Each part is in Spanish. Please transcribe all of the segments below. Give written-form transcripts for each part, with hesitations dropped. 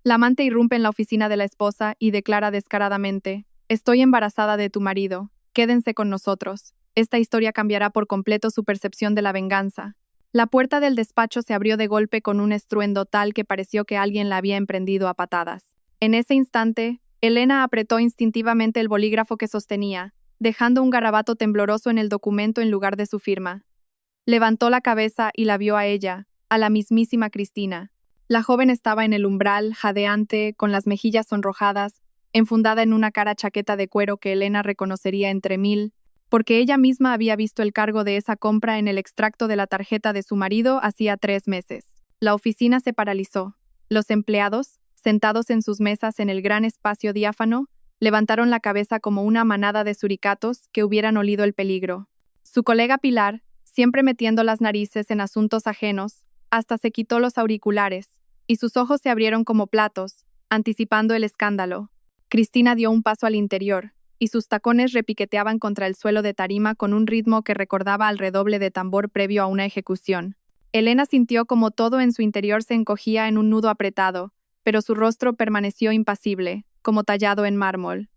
La amante irrumpe en la oficina de la esposa y declara descaradamente: «Estoy embarazada de tu marido. Quédense con nosotros. Esta historia cambiará por completo su percepción de la venganza». La puerta del despacho se abrió de golpe con un estruendo tal que pareció que alguien la había emprendido a patadas. En ese instante, Elena apretó instintivamente el bolígrafo que sostenía, dejando un garabato tembloroso en el documento en lugar de su firma. Levantó la cabeza y la vio a ella, a la mismísima Cristina. La joven estaba en el umbral, jadeante, con las mejillas sonrojadas, enfundada en una cara chaqueta de cuero que Elena reconocería entre mil, porque ella misma había visto el cargo de esa compra en el extracto de la tarjeta de su marido hacía 3 meses. La oficina se paralizó. Los empleados, sentados en sus mesas en el gran espacio diáfano, levantaron la cabeza como una manada de suricatos que hubieran olido el peligro. Su colega Pilar, siempre metiendo las narices en asuntos ajenos, hasta se quitó los auriculares, y sus ojos se abrieron como platos, anticipando el escándalo. Cristina dio un paso al interior, y sus tacones repiqueteaban contra el suelo de tarima con un ritmo que recordaba al redoble de tambor previo a una ejecución. Elena sintió como todo en su interior se encogía en un nudo apretado, pero su rostro permaneció impasible, como tallado en mármol.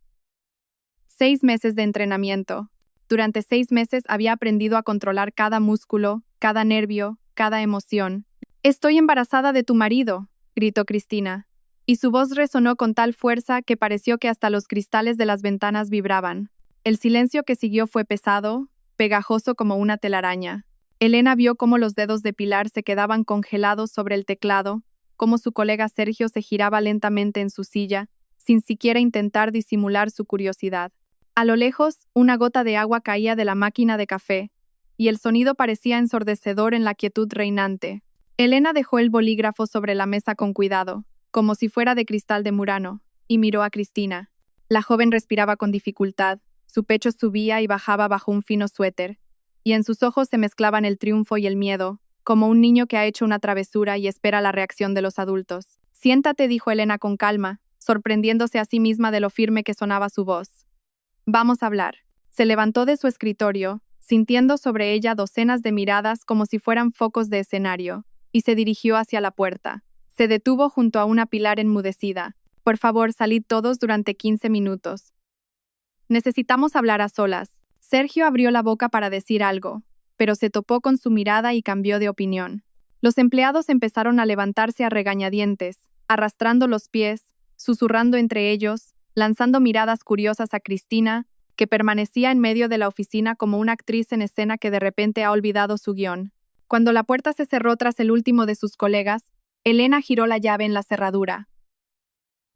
6 meses de entrenamiento. Durante 6 meses había aprendido a controlar cada músculo, cada nervio, cada emoción. «Estoy embarazada de tu marido», gritó Cristina, y su voz resonó con tal fuerza que pareció que hasta los cristales de las ventanas vibraban. El silencio que siguió fue pesado, pegajoso como una telaraña. Elena vio cómo los dedos de Pilar se quedaban congelados sobre el teclado, cómo su colega Sergio se giraba lentamente en su silla, sin siquiera intentar disimular su curiosidad. A lo lejos, una gota de agua caía de la máquina de café, y el sonido parecía ensordecedor en la quietud reinante. Elena dejó el bolígrafo sobre la mesa con cuidado, como si fuera de cristal de Murano, y miró a Cristina. La joven respiraba con dificultad, su pecho subía y bajaba bajo un fino suéter, y en sus ojos se mezclaban el triunfo y el miedo, como un niño que ha hecho una travesura y espera la reacción de los adultos. «Siéntate», dijo Elena con calma, sorprendiéndose a sí misma de lo firme que sonaba su voz. «Vamos a hablar». Se levantó de su escritorio, sintiendo sobre ella docenas de miradas como si fueran focos de escenario, y se dirigió hacia la puerta. Se detuvo junto a una Pilar enmudecida. «Por favor, salid todos durante 15 minutos. Necesitamos hablar a solas». Sergio abrió la boca para decir algo, pero se topó con su mirada y cambió de opinión. Los empleados empezaron a levantarse a regañadientes, arrastrando los pies, susurrando entre ellos, lanzando miradas curiosas a Cristina, que permanecía en medio de la oficina como una actriz en escena que de repente ha olvidado su guión. Cuando la puerta se cerró tras el último de sus colegas, Elena giró la llave en la cerradura.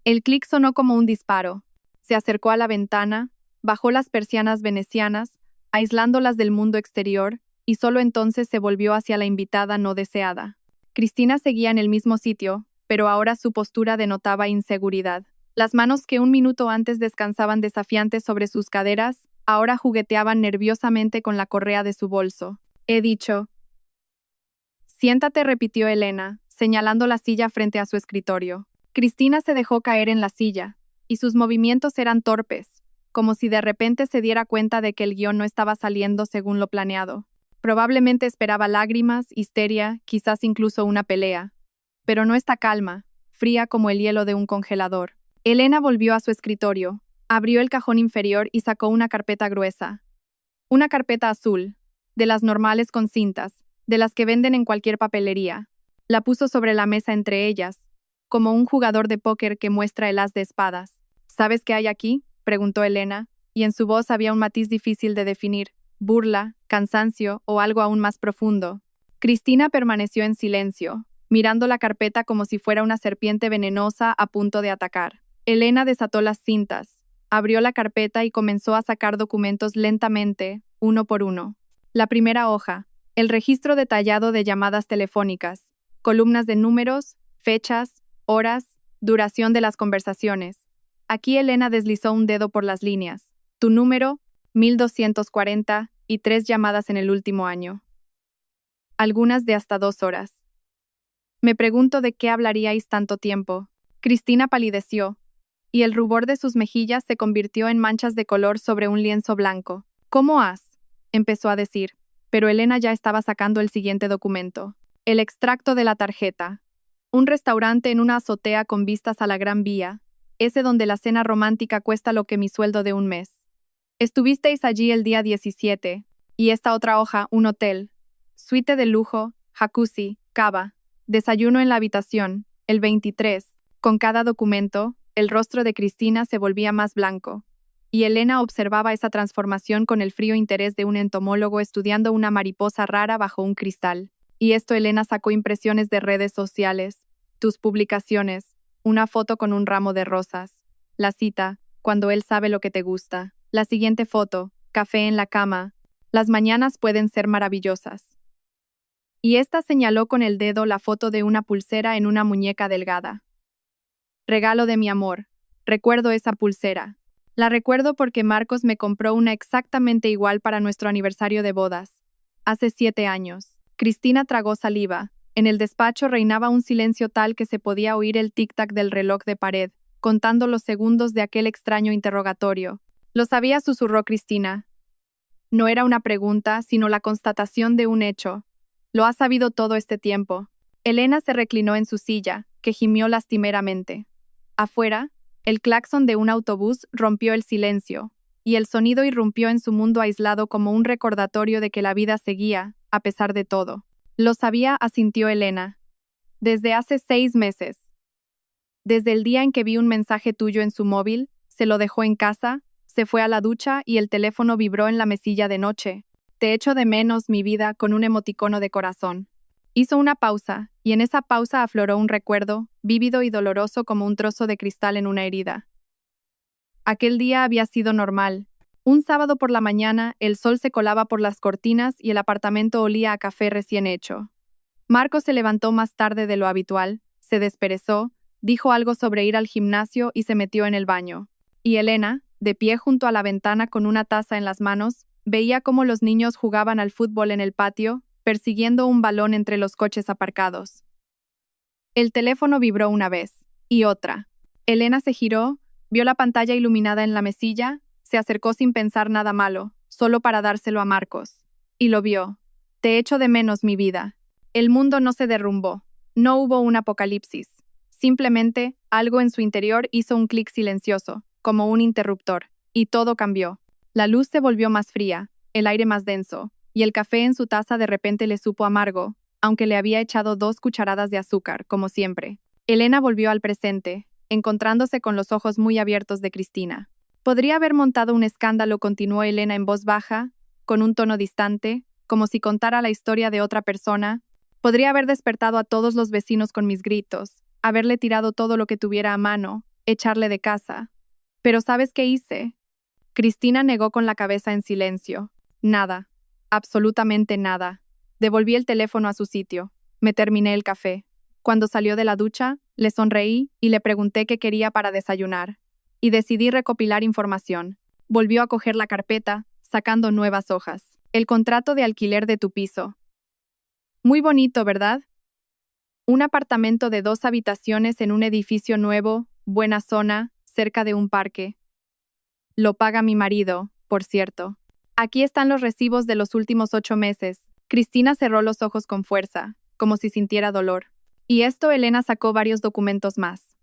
El clic sonó como un disparo. Se acercó a la ventana, bajó las persianas venecianas, aislándolas del mundo exterior, y solo entonces se volvió hacia la invitada no deseada. Cristina seguía en el mismo sitio, pero ahora su postura denotaba inseguridad. Las manos que un minuto antes descansaban desafiantes sobre sus caderas, ahora jugueteaban nerviosamente con la correa de su bolso. «He dicho». «Siéntate», repitió Elena, señalando la silla frente a su escritorio. Cristina se dejó caer en la silla, y sus movimientos eran torpes, como si de repente se diera cuenta de que el guión no estaba saliendo según lo planeado. Probablemente esperaba lágrimas, histeria, quizás incluso una pelea. Pero no esta calma, fría como el hielo de un congelador. Elena volvió a su escritorio, abrió el cajón inferior y sacó una carpeta gruesa. Una carpeta azul, de las normales con cintas, de las que venden en cualquier papelería. La puso sobre la mesa entre ellas, como un jugador de póker que muestra el as de espadas. «¿Sabes qué hay aquí?», preguntó Elena, y en su voz había un matiz difícil de definir, burla, cansancio o algo aún más profundo. Cristina permaneció en silencio, mirando la carpeta como si fuera una serpiente venenosa a punto de atacar. Elena desató las cintas, abrió la carpeta y comenzó a sacar documentos lentamente, uno por uno. La primera hoja, el registro detallado de llamadas telefónicas, columnas de números, fechas, horas, duración de las conversaciones. Aquí Elena deslizó un dedo por las líneas. Tu número, 1240, y 3 llamadas en el último año. Algunas de hasta 2 horas. Me pregunto de qué hablaríais tanto tiempo. Cristina palideció, y el rubor de sus mejillas se convirtió en manchas de color sobre un lienzo blanco. «¿Cómo has?», empezó a decir, pero Elena ya estaba sacando el siguiente documento. El extracto de la tarjeta. Un restaurante en una azotea con vistas a la Gran Vía, ese donde la cena romántica cuesta lo que mi sueldo de un mes. Estuvisteis allí el día 17, y esta otra hoja, un hotel. Suite de lujo, jacuzzi, cava, desayuno en la habitación, el 23. Con cada documento, el rostro de Cristina se volvía más blanco. Y Elena observaba esa transformación con el frío interés de un entomólogo estudiando una mariposa rara bajo un cristal. Y esto Elena sacó impresiones de redes sociales, tus publicaciones, una foto con un ramo de rosas, la cita, cuando él sabe lo que te gusta, la siguiente foto, café en la cama, las mañanas pueden ser maravillosas. Y esta señaló con el dedo la foto de una pulsera en una muñeca delgada. Regalo de mi amor, recuerdo esa pulsera. La recuerdo porque Marcos me compró una exactamente igual para nuestro aniversario de bodas. Hace 7 años. Cristina tragó saliva. En el despacho reinaba un silencio tal que se podía oír el tic-tac del reloj de pared, contando los segundos de aquel extraño interrogatorio. Lo sabía, susurró Cristina. No era una pregunta, sino la constatación de un hecho. Lo has sabido todo este tiempo. Elena se reclinó en su silla, que gimió lastimeramente. Afuera, el claxon de un autobús rompió el silencio, y el sonido irrumpió en su mundo aislado como un recordatorio de que la vida seguía, a pesar de todo. Lo sabía, asintió Elena. Desde hace 6 meses. Desde el día en que vi un mensaje tuyo en su móvil, se lo dejó en casa, se fue a la ducha y el teléfono vibró en la mesilla de noche. Te echo de menos, mi vida, con un emoticono de corazón. Hizo una pausa, y en esa pausa afloró un recuerdo, vívido y doloroso como un trozo de cristal en una herida. Aquel día había sido normal. Un sábado por la mañana, el sol se colaba por las cortinas y el apartamento olía a café recién hecho. Marco se levantó más tarde de lo habitual, se desperezó, dijo algo sobre ir al gimnasio y se metió en el baño. Y Elena, de pie junto a la ventana con una taza en las manos, veía cómo los niños jugaban al fútbol en el patio, persiguiendo un balón entre los coches aparcados. El teléfono vibró una vez, y otra. Elena se giró, vio la pantalla iluminada en la mesilla, se acercó sin pensar nada malo, solo para dárselo a Marcos. Y lo vio. Te echo de menos, mi vida. El mundo no se derrumbó. No hubo un apocalipsis. Simplemente, algo en su interior hizo un clic silencioso, como un interruptor, y todo cambió. La luz se volvió más fría, el aire más denso, y el café en su taza de repente le supo amargo, aunque le había echado 2 cucharadas de azúcar, como siempre. Elena volvió al presente, encontrándose con los ojos muy abiertos de Cristina. Podría haber montado un escándalo, continuó Elena en voz baja, con un tono distante, como si contara la historia de otra persona. Podría haber despertado a todos los vecinos con mis gritos, haberle tirado todo lo que tuviera a mano, echarle de casa. Pero ¿sabes qué hice? Cristina negó con la cabeza en silencio. Nada. Absolutamente nada. Devolví el teléfono a su sitio. Me terminé el café. Cuando salió de la ducha, le sonreí y le pregunté qué quería para desayunar. Y decidí recopilar información. Volvió a coger la carpeta, sacando nuevas hojas. El contrato de alquiler de tu piso. Muy bonito, ¿verdad? Un apartamento de 2 habitaciones en un edificio nuevo, buena zona, cerca de un parque. Lo paga mi marido, por cierto. Aquí están los recibos de los últimos 8 meses. Cristina cerró los ojos con fuerza, como si sintiera dolor. Y esto Elena sacó varios documentos más.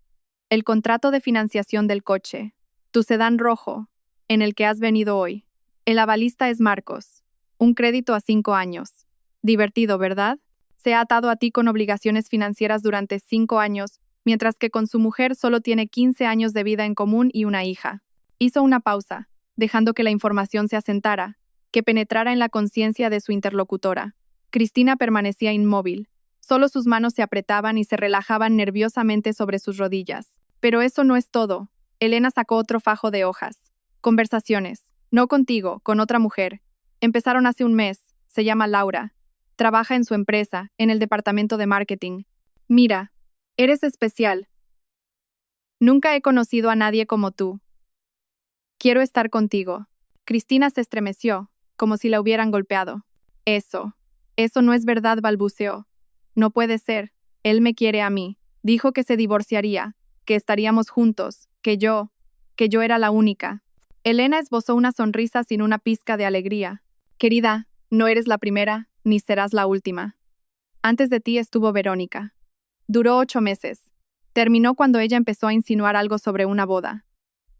El contrato de financiación del coche. Tu sedán rojo, en el que has venido hoy. El avalista es Marcos. Un crédito a 5 años. Divertido, ¿verdad? Se ha atado a ti con obligaciones financieras durante 5 años, mientras que con su mujer solo tiene 15 años de vida en común y una hija. Hizo una pausa, dejando que la información se asentara, que penetrara en la conciencia de su interlocutora. Cristina permanecía inmóvil. Solo sus manos se apretaban y se relajaban nerviosamente sobre sus rodillas. Pero eso no es todo. Elena sacó otro fajo de hojas. Conversaciones. No contigo, con otra mujer. Empezaron hace un mes. Se llama Laura. Trabaja en su empresa, en el departamento de marketing. Mira, eres especial. Nunca he conocido a nadie como tú. Quiero estar contigo. Cristina se estremeció, como si la hubieran golpeado. Eso no es verdad, balbuceó. No puede ser. Él me quiere a mí. Dijo que se divorciaría, que estaríamos juntos, que yo era la única. Elena esbozó una sonrisa sin una pizca de alegría. Querida, no eres la primera, ni serás la última. Antes de ti estuvo Verónica. Duró 8 meses. Terminó cuando ella empezó a insinuar algo sobre una boda.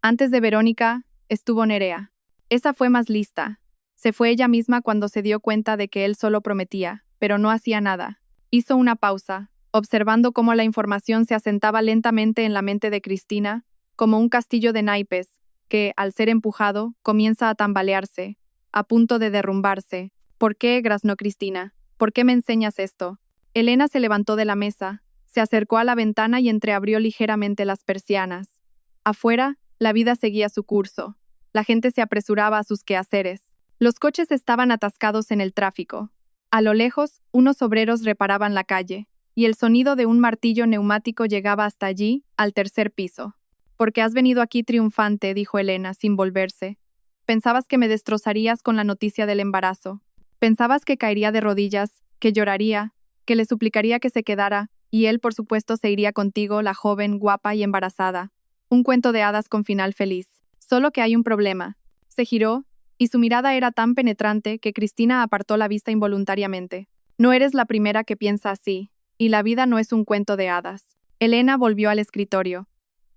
Antes de Verónica, estuvo Nerea. Esa fue más lista. Se fue ella misma cuando se dio cuenta de que él solo prometía, pero no hacía nada. Hizo una pausa, observando cómo la información se asentaba lentamente en la mente de Cristina, como un castillo de naipes, que, al ser empujado, comienza a tambalearse, a punto de derrumbarse. ¿Por qué? Graznó Cristina. ¿Por qué me enseñas esto? Elena se levantó de la mesa, se acercó a la ventana y entreabrió ligeramente las persianas. Afuera, la vida seguía su curso. La gente se apresuraba a sus quehaceres. Los coches estaban atascados en el tráfico. A lo lejos, unos obreros reparaban la calle, y el sonido de un martillo neumático llegaba hasta allí, al tercer piso. «Porque has venido aquí triunfante», dijo Elena, sin volverse. «Pensabas que me destrozarías con la noticia del embarazo. Pensabas que caería de rodillas, que lloraría, que le suplicaría que se quedara, y él, por supuesto, se iría contigo, la joven, guapa y embarazada. Un cuento de hadas con final feliz. Solo que hay un problema». Se giró, y su mirada era tan penetrante que Cristina apartó la vista involuntariamente. «No eres la primera que piensa así, y la vida no es un cuento de hadas». Elena volvió al escritorio.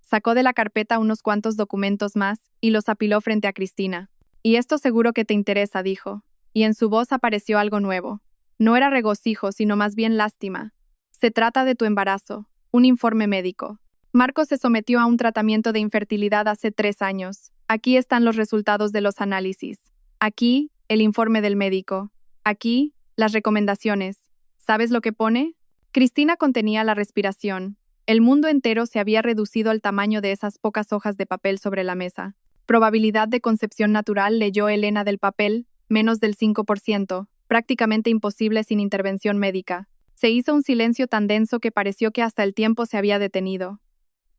Sacó de la carpeta unos cuantos documentos más y los apiló frente a Cristina. «Y esto seguro que te interesa», dijo, y en su voz apareció algo nuevo. No era regocijo, sino más bien lástima. «Se trata de tu embarazo, un informe médico. Marcos se sometió a un tratamiento de infertilidad hace 3 años. Aquí están los resultados de los análisis. Aquí, el informe del médico. Aquí, las recomendaciones. ¿Sabes lo que pone?» Cristina contenía la respiración. El mundo entero se había reducido al tamaño de esas pocas hojas de papel sobre la mesa. «Probabilidad de concepción natural», leyó Elena del papel, menos del 5%, prácticamente imposible sin intervención médica. Se hizo un silencio tan denso que pareció que hasta el tiempo se había detenido.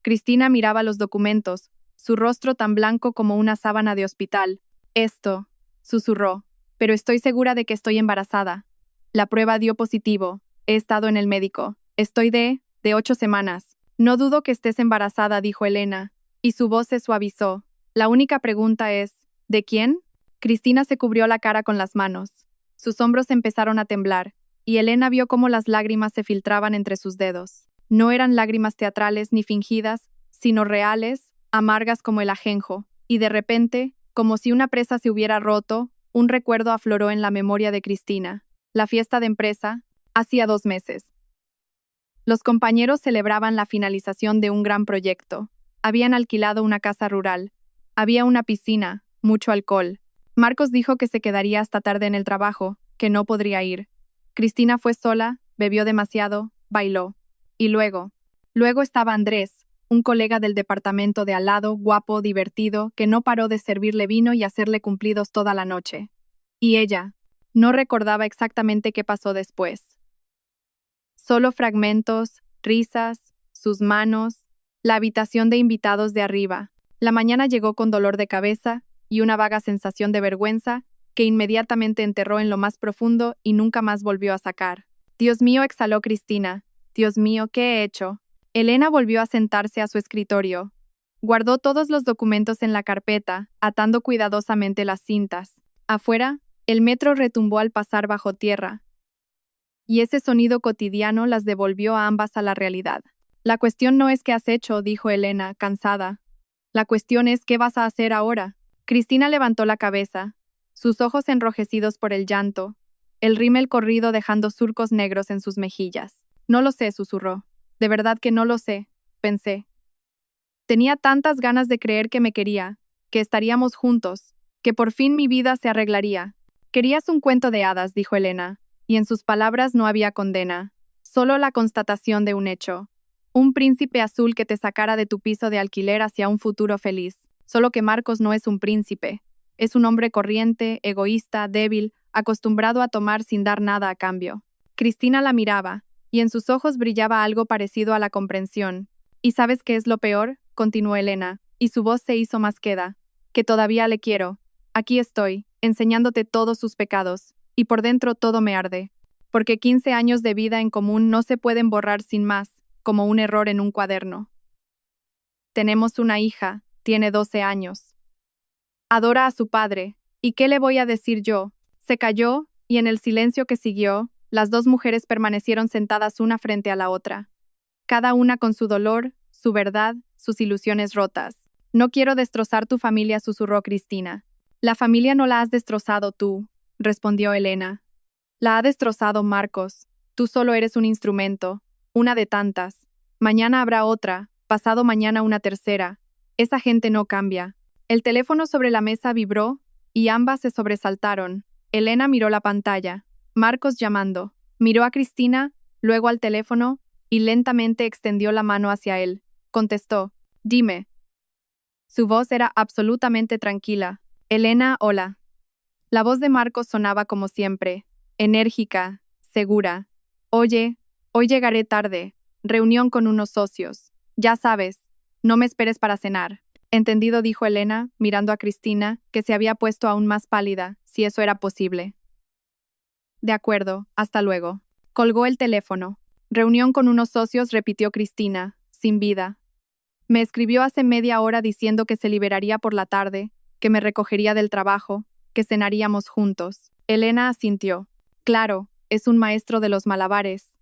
Cristina miraba los documentos, su rostro tan blanco como una sábana de hospital. «Esto», susurró, «pero estoy segura de que estoy embarazada. La prueba dio positivo. He estado en el médico. Estoy de 8 semanas. No dudo que estés embarazada», dijo Elena, y su voz se suavizó. «La única pregunta es, ¿de quién?» Cristina se cubrió la cara con las manos. Sus hombros empezaron a temblar, y Elena vio cómo las lágrimas se filtraban entre sus dedos. No eran lágrimas teatrales ni fingidas, sino reales, amargas como el ajenjo, y de repente, como si una presa se hubiera roto, un recuerdo afloró en la memoria de Cristina. La fiesta de empresa, hacía 2 meses. Los compañeros celebraban la finalización de un gran proyecto. Habían alquilado una casa rural. Había una piscina, mucho alcohol. Marcos dijo que se quedaría hasta tarde en el trabajo, que no podría ir. Cristina fue sola, bebió demasiado, bailó. Y luego estaba Andrés, un colega del departamento de al lado, guapo, divertido, que no paró de servirle vino y hacerle cumplidos toda la noche. Y ella no recordaba exactamente qué pasó después. Solo fragmentos, risas, sus manos, la habitación de invitados de arriba. La mañana llegó con dolor de cabeza y una vaga sensación de vergüenza que inmediatamente enterró en lo más profundo y nunca más volvió a sacar. «Dios mío», exhaló Cristina. «Dios mío, ¿qué he hecho?» Elena volvió a sentarse a su escritorio. Guardó todos los documentos en la carpeta, atando cuidadosamente las cintas. Afuera, el metro retumbó al pasar bajo tierra, y ese sonido cotidiano las devolvió a ambas a la realidad. «La cuestión no es qué has hecho», dijo Elena, cansada. «La cuestión es qué vas a hacer ahora». Cristina levantó la cabeza, sus ojos enrojecidos por el llanto, el rímel corrido dejando surcos negros en sus mejillas. «No lo sé», susurró. «De verdad que no lo sé», pensé. Tenía tantas ganas de creer que me quería, que estaríamos juntos, que por fin mi vida se arreglaría. «Querías un cuento de hadas», dijo Elena, y en sus palabras no había condena, solo la constatación de un hecho. Un príncipe azul que te sacara de tu piso de alquiler hacia un futuro feliz. Solo que Marcos no es un príncipe. Es un hombre corriente, egoísta, débil, acostumbrado a tomar sin dar nada a cambio. Cristina la miraba, y en sus ojos brillaba algo parecido a la comprensión. «¿Y sabes qué es lo peor?», continuó Elena, y su voz se hizo más queda. «Que todavía le quiero. Aquí estoy, enseñándote todos sus pecados, y por dentro todo me arde. Porque 15 años de vida en común no se pueden borrar sin más, como un error en un cuaderno. Tenemos una hija, tiene 12 años. Adora a su padre, ¿y qué le voy a decir yo?». Se calló, y en el silencio que siguió, las dos mujeres permanecieron sentadas una frente a la otra. cada una con su dolor, su verdad, sus ilusiones rotas. No quiero destrozar tu familia, susurró Cristina. La familia no la has destrozado tú, respondió Elena. La ha destrozado Marcos. Tú solo eres un instrumento, una de tantas. Mañana habrá otra, pasado mañana una tercera. Esa gente no cambia. El teléfono sobre la mesa vibró y ambas se sobresaltaron. Elena miró la pantalla. Marcos llamando. Miró a Cristina, luego al teléfono y lentamente extendió la mano hacia él. Contestó. Dime. Su voz era absolutamente tranquila. Elena, hola. La voz de Marcos sonaba como siempre, enérgica, segura. Oye, hoy llegaré tarde. Reunión con unos socios. Ya sabes, no me esperes para cenar. Entendido, dijo Elena, mirando a Cristina, que se había puesto aún más pálida, si eso era posible. De acuerdo, hasta luego. Colgó el teléfono. Reunión con unos socios, repitió Cristina, sin vida. Me escribió hace media hora diciendo que se liberaría por la tarde, que me recogería del trabajo, que cenaríamos juntos. Elena asintió. Claro, es un maestro de los malabares.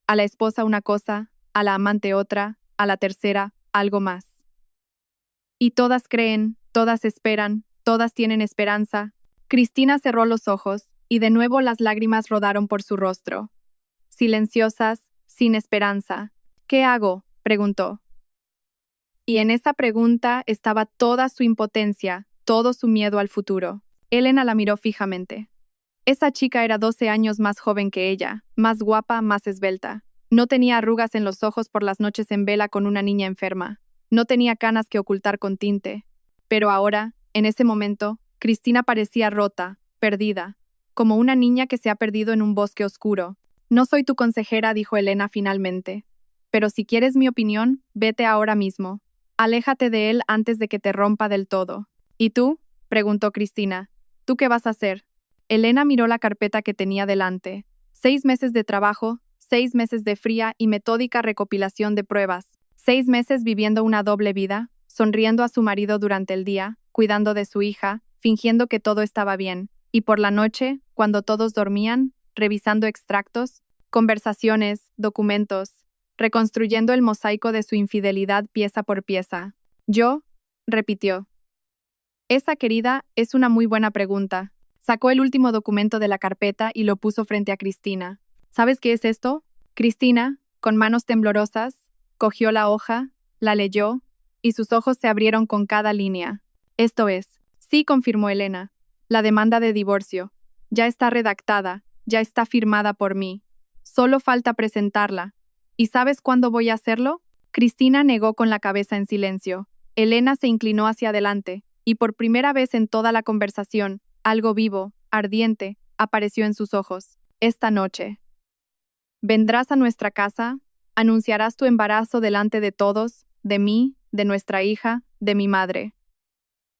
A la esposa una cosa, a la amante otra, a la tercera algo más. Y todas creen, todas esperan, todas tienen esperanza. Cristina cerró los ojos, y de nuevo las lágrimas rodaron por su rostro. Silenciosas, sin esperanza. ¿Qué hago?, preguntó. Y en esa pregunta estaba toda su impotencia, todo su miedo al futuro. Elena la miró fijamente. Esa chica era 12 años más joven que ella, más guapa, más esbelta. No tenía arrugas en los ojos por las noches en vela con una niña enferma. No tenía canas que ocultar con tinte. Pero ahora, en ese momento, Cristina parecía rota, perdida, como una niña que se ha perdido en un bosque oscuro. No soy tu consejera, dijo Elena finalmente. Pero si quieres mi opinión, vete ahora mismo. Aléjate de él antes de que te rompa del todo. ¿Y tú?, preguntó Cristina. ¿Tú qué vas a hacer? Elena miró la carpeta que tenía delante. 6 meses de trabajo, 6 meses de fría y metódica recopilación de pruebas. 6 meses viviendo una doble vida, sonriendo a su marido durante el día, cuidando de su hija, fingiendo que todo estaba bien. Y por la noche, cuando todos dormían, revisando extractos, conversaciones, documentos, reconstruyendo el mosaico de su infidelidad pieza por pieza. ¿Yo?, repitió. Esa, querida, es una muy buena pregunta. Sacó el último documento de la carpeta y lo puso frente a Cristina. ¿Sabes qué es esto? Cristina, con manos temblorosas, cogió la hoja, la leyó, y sus ojos se abrieron con cada línea. Esto es. Sí, confirmó Elena. La demanda de divorcio. Ya está redactada, ya está firmada por mí. Solo falta presentarla. ¿Y sabes cuándo voy a hacerlo? Cristina negó con la cabeza en silencio. Elena se inclinó hacia adelante, y por primera vez en toda la conversación, algo vivo, ardiente, apareció en sus ojos. Esta noche. Vendrás a nuestra casa, anunciarás tu embarazo delante de todos, de mí, de nuestra hija, de mi madre.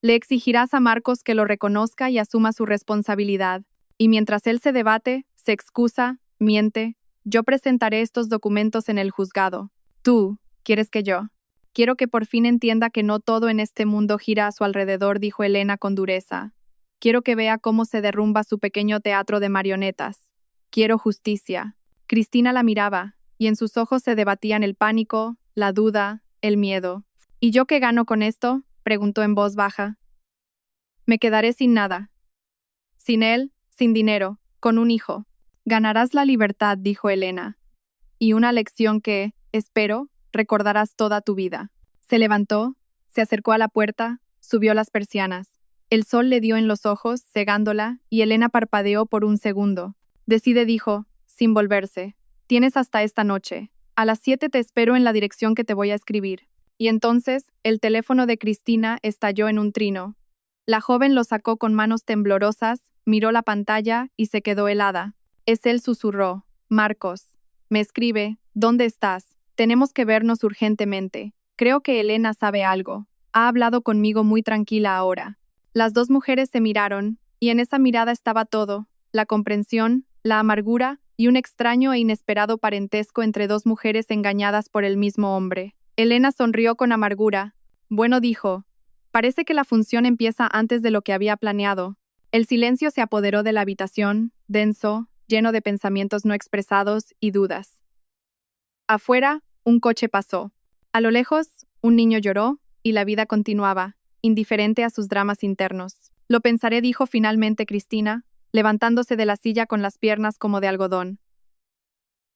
Le exigirás a Marcos que lo reconozca y asuma su responsabilidad, y mientras él se debate, se excusa, miente, yo presentaré estos documentos en el juzgado. Tú, ¿quieres que yo? Quiero que por fin entienda que no todo en este mundo gira a su alrededor, dijo Elena con dureza. Quiero que vea cómo se derrumba su pequeño teatro de marionetas. Quiero justicia. Cristina la miraba, y en sus ojos se debatían el pánico, la duda, el miedo. ¿Y yo qué gano con esto?, preguntó en voz baja. Me quedaré sin nada. Sin él, sin dinero, con un hijo. Ganarás la libertad, dijo Elena. Y una lección que, espero, recordarás toda tu vida. Se levantó, se acercó a la puerta, subió las persianas. El sol le dio en los ojos, cegándola, y Elena parpadeó por un segundo. Decide, dijo, sin volverse. Tienes hasta esta noche. A las 7 te espero en la dirección que te voy a escribir. Y entonces, el teléfono de Cristina estalló en un trino. La joven lo sacó con manos temblorosas, miró la pantalla y se quedó helada. Es él, susurró. Marcos. Me escribe, ¿dónde estás? Tenemos que vernos urgentemente. Creo que Elena sabe algo. Ha hablado conmigo muy tranquila ahora. Las dos mujeres se miraron, y en esa mirada estaba todo, la comprensión, la amargura y un extraño e inesperado parentesco entre dos mujeres engañadas por el mismo hombre. Elena sonrió con amargura. Bueno, dijo. Parece que la función empieza antes de lo que había planeado. El silencio se apoderó de la habitación, denso, lleno de pensamientos no expresados y dudas. Afuera, Un coche pasó. A lo lejos, un niño lloró, y la vida continuaba, indiferente a sus dramas internos. Lo pensaré, dijo finalmente Cristina, levantándose de la silla con las piernas como de algodón.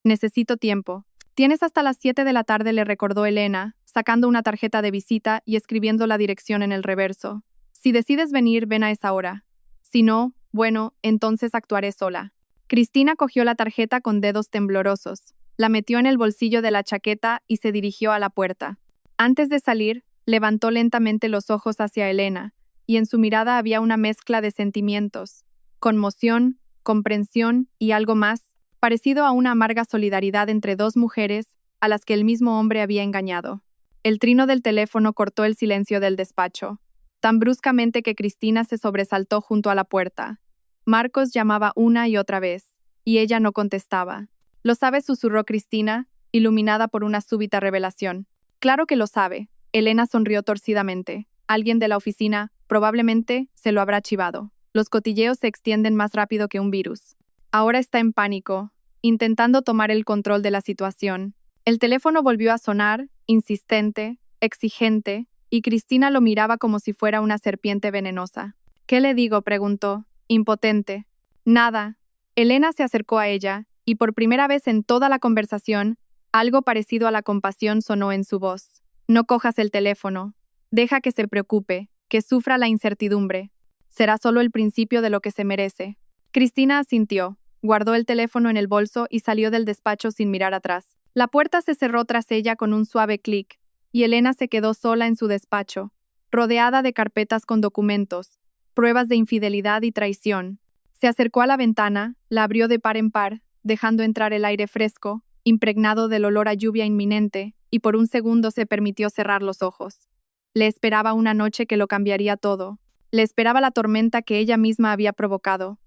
Necesito tiempo. Tienes hasta las 7 de la tarde, le recordó Elena, sacando una tarjeta de visita y escribiendo la dirección en el reverso. Si decides venir, ven a esa hora. Si no, bueno, entonces actuaré sola. Cristina cogió la tarjeta con dedos temblorosos, la metió en el bolsillo de la chaqueta y se dirigió a la puerta. Antes de salir, levantó lentamente los ojos hacia Elena, y en su mirada había una mezcla de sentimientos, conmoción, comprensión y algo más, parecido a una amarga solidaridad entre dos mujeres a las que el mismo hombre había engañado. El trino del teléfono cortó el silencio del despacho, tan bruscamente que Cristina se sobresaltó junto a la puerta. Marcos llamaba una y otra vez, y ella no contestaba. «¿Lo sabe?», susurró Cristina, iluminada por una súbita revelación. «Claro que lo sabe». Elena sonrió torcidamente. Alguien de la oficina, probablemente, se lo habrá chivado. Los cotilleos se extienden más rápido que un virus. Ahora está en pánico, intentando tomar el control de la situación. El teléfono volvió a sonar, insistente, exigente, y Cristina lo miraba como si fuera una serpiente venenosa. «¿Qué le digo?», preguntó, impotente. «Nada». Elena se acercó a ella, y por primera vez en toda la conversación, algo parecido a la compasión sonó en su voz. «No cojas el teléfono. Deja que se preocupe, que sufra la incertidumbre. Será solo el principio de lo que se merece». Cristina asintió, guardó el teléfono en el bolso y salió del despacho sin mirar atrás. La puerta se cerró tras ella con un suave clic, y Elena se quedó sola en su despacho, rodeada de carpetas con documentos, pruebas de infidelidad y traición. Se acercó a la ventana, la abrió de par en par, dejando entrar el aire fresco, impregnado del olor a lluvia inminente, y por un segundo se permitió cerrar los ojos. Le esperaba una noche que lo cambiaría todo. Le esperaba la tormenta que ella misma había provocado.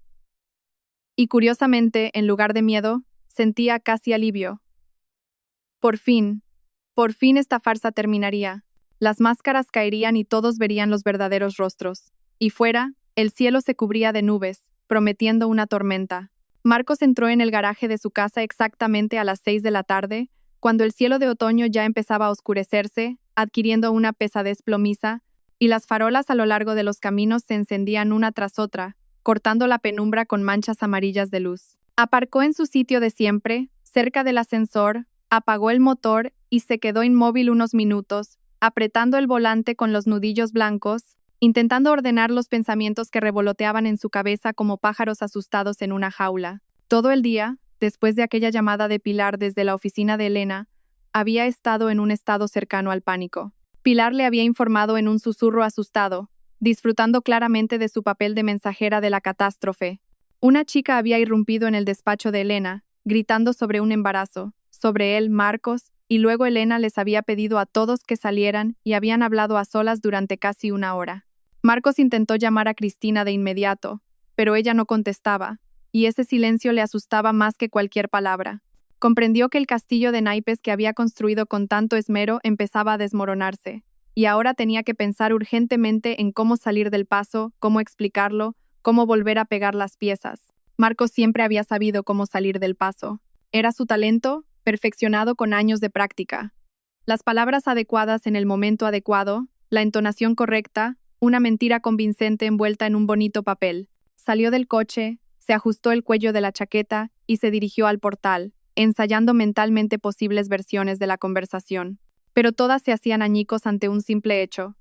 Y curiosamente, en lugar de miedo, sentía casi alivio. Por fin esta farsa terminaría. Las máscaras caerían y todos verían los verdaderos rostros. Y fuera, el cielo se cubría de nubes, prometiendo una tormenta. Marcos entró en el garaje de su casa exactamente a las 6 de la tarde, cuando el cielo de otoño ya empezaba a oscurecerse, adquiriendo una pesadez plomiza, y las farolas a lo largo de los caminos se encendían una tras otra, cortando la penumbra con manchas amarillas de luz. Aparcó en su sitio de siempre, cerca del ascensor, apagó el motor y se quedó inmóvil unos minutos, apretando el volante con los nudillos blancos, intentando ordenar los pensamientos que revoloteaban en su cabeza como pájaros asustados en una jaula. Todo el día, después de aquella llamada de Pilar desde la oficina de Elena, había estado en un estado cercano al pánico. Pilar le había informado en un susurro asustado, disfrutando claramente de su papel de mensajera de la catástrofe. Una chica había irrumpido en el despacho de Elena, gritando sobre un embarazo, sobre él, Marcos, y luego Elena les había pedido a todos que salieran y habían hablado a solas durante casi una hora. Marcos intentó llamar a Cristina de inmediato, pero ella no contestaba, y ese silencio le asustaba más que cualquier palabra. Comprendió que el castillo de naipes que había construido con tanto esmero empezaba a desmoronarse, y ahora tenía que pensar urgentemente en cómo salir del paso, cómo explicarlo, cómo volver a pegar las piezas. Marcos siempre había sabido cómo salir del paso. Era su talento, perfeccionado con años de práctica. Las palabras adecuadas en el momento adecuado, la entonación correcta, una mentira convincente envuelta en un bonito papel. Salió del coche, se ajustó el cuello de la chaqueta y se dirigió al portal, ensayando mentalmente posibles versiones de la conversación. Pero todas se hacían añicos ante un simple hecho.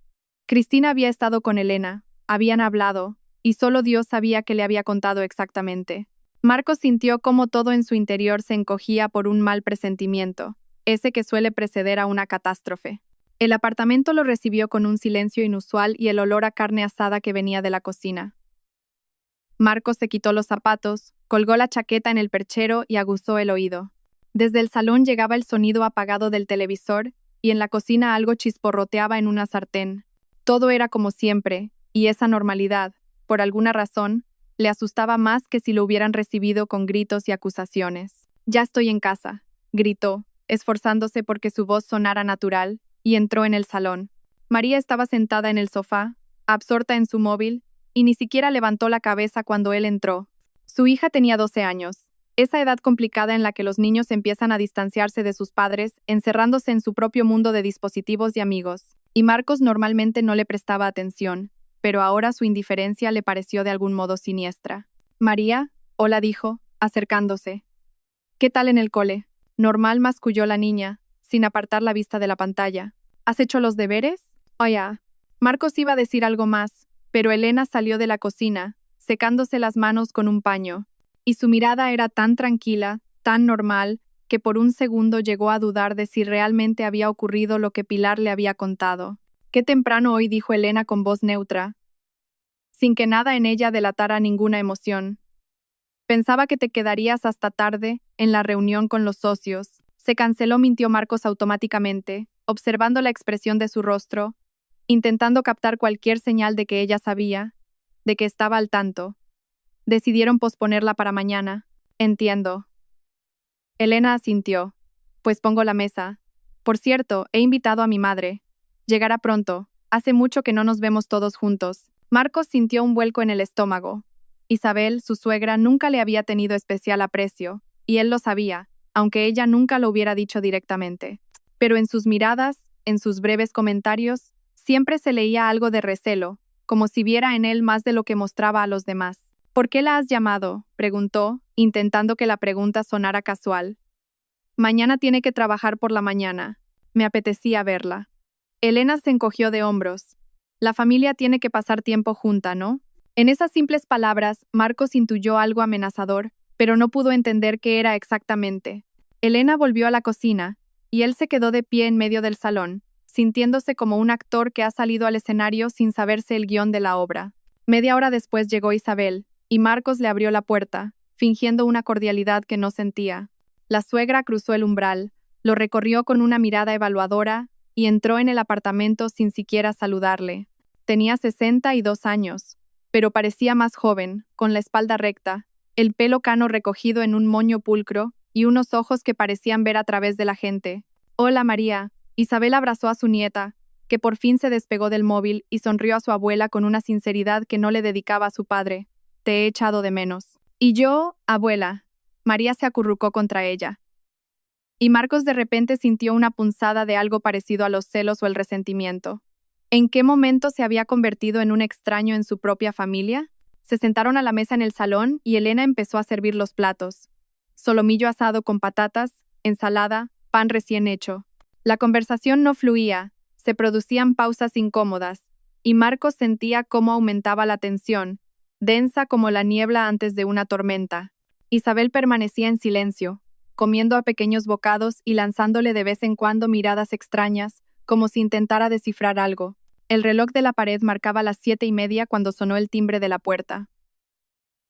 Cristina había estado con Elena, habían hablado, y solo Dios sabía qué le había contado exactamente. Marcos sintió cómo todo en su interior se encogía por un mal presentimiento, ese que suele preceder a una catástrofe. El apartamento lo recibió con un silencio inusual y el olor a carne asada que venía de la cocina. Marcos se quitó los zapatos, colgó la chaqueta en el perchero y aguzó el oído. Desde el salón llegaba el sonido apagado del televisor y en la cocina algo chisporroteaba en una sartén. Todo era como siempre, y esa normalidad, por alguna razón, le asustaba más que si lo hubieran recibido con gritos y acusaciones. «Ya estoy en casa», gritó, esforzándose porque su voz sonara natural, y entró en el salón. María estaba sentada en el sofá, absorta en su móvil, y ni siquiera levantó la cabeza cuando él entró. Su hija tenía 12 años, Esa edad complicada en la que los niños empiezan a distanciarse de sus padres, encerrándose en su propio mundo de dispositivos y amigos. Y Marcos normalmente no le prestaba atención, pero ahora su indiferencia le pareció de algún modo siniestra. María, hola, dijo, acercándose. ¿Qué tal en el cole? Normal, masculló la niña, sin apartar la vista de la pantalla. ¿Has hecho los deberes? Oh, ya. Marcos iba a decir algo más, pero Elena salió de la cocina, secándose las manos con un paño. Y su mirada era tan tranquila, tan normal, que por un segundo llegó a dudar de si realmente había ocurrido lo que Pilar le había contado. Qué temprano hoy, dijo Elena con voz neutra, sin que nada en ella delatara ninguna emoción. Pensaba que te quedarías hasta tarde, en la reunión con los socios. Se canceló, mintió Marcos automáticamente, observando la expresión de su rostro, intentando captar cualquier señal de que ella sabía, de que estaba al tanto. Decidieron posponerla para mañana. Entiendo. Elena asintió. Pues pongo la mesa. Por cierto, he invitado a mi madre. Llegará pronto. Hace mucho que no nos vemos todos juntos. Marcos sintió un vuelco en el estómago. Isabel, su suegra, nunca le había tenido especial aprecio, y él lo sabía, aunque ella nunca lo hubiera dicho directamente. Pero en sus miradas, en sus breves comentarios, siempre se leía algo de recelo, como si viera en él más de lo que mostraba a los demás. ¿Por qué la has llamado?, preguntó, intentando que la pregunta sonara casual. Mañana tiene que trabajar por la mañana. Me apetecía verla. Elena se encogió de hombros. La familia tiene que pasar tiempo junta, ¿no? En esas simples palabras, Marcos intuyó algo amenazador, pero no pudo entender qué era exactamente. Elena volvió a la cocina, y él se quedó de pie en medio del salón, sintiéndose como un actor que ha salido al escenario sin saberse el guión de la obra. Media hora después llegó Isabel, y Marcos le abrió la puerta, fingiendo una cordialidad que no sentía. La suegra cruzó el umbral, lo recorrió con una mirada evaluadora, y entró en el apartamento sin siquiera saludarle. Tenía 62 años, pero parecía más joven, con la espalda recta, el pelo cano recogido en un moño pulcro, y unos ojos que parecían ver a través de la gente. Hola, María. Isabel abrazó a su nieta, que por fin se despegó del móvil y sonrió a su abuela con una sinceridad que no le dedicaba a su padre. Te he echado de menos. Y yo, abuela. María se acurrucó contra ella. Y Marcos de repente sintió una punzada de algo parecido a los celos o el resentimiento. ¿En qué momento se había convertido en un extraño en su propia familia? Se sentaron a la mesa en el salón y Elena empezó a servir los platos. Solomillo asado con patatas, ensalada, pan recién hecho. La conversación no fluía, se producían pausas incómodas, y Marcos sentía cómo aumentaba la tensión, densa como la niebla antes de una tormenta. Isabel permanecía en silencio, comiendo a pequeños bocados y lanzándole de vez en cuando miradas extrañas, como si intentara descifrar algo. El reloj de la pared marcaba las 7:30 cuando sonó el timbre de la puerta.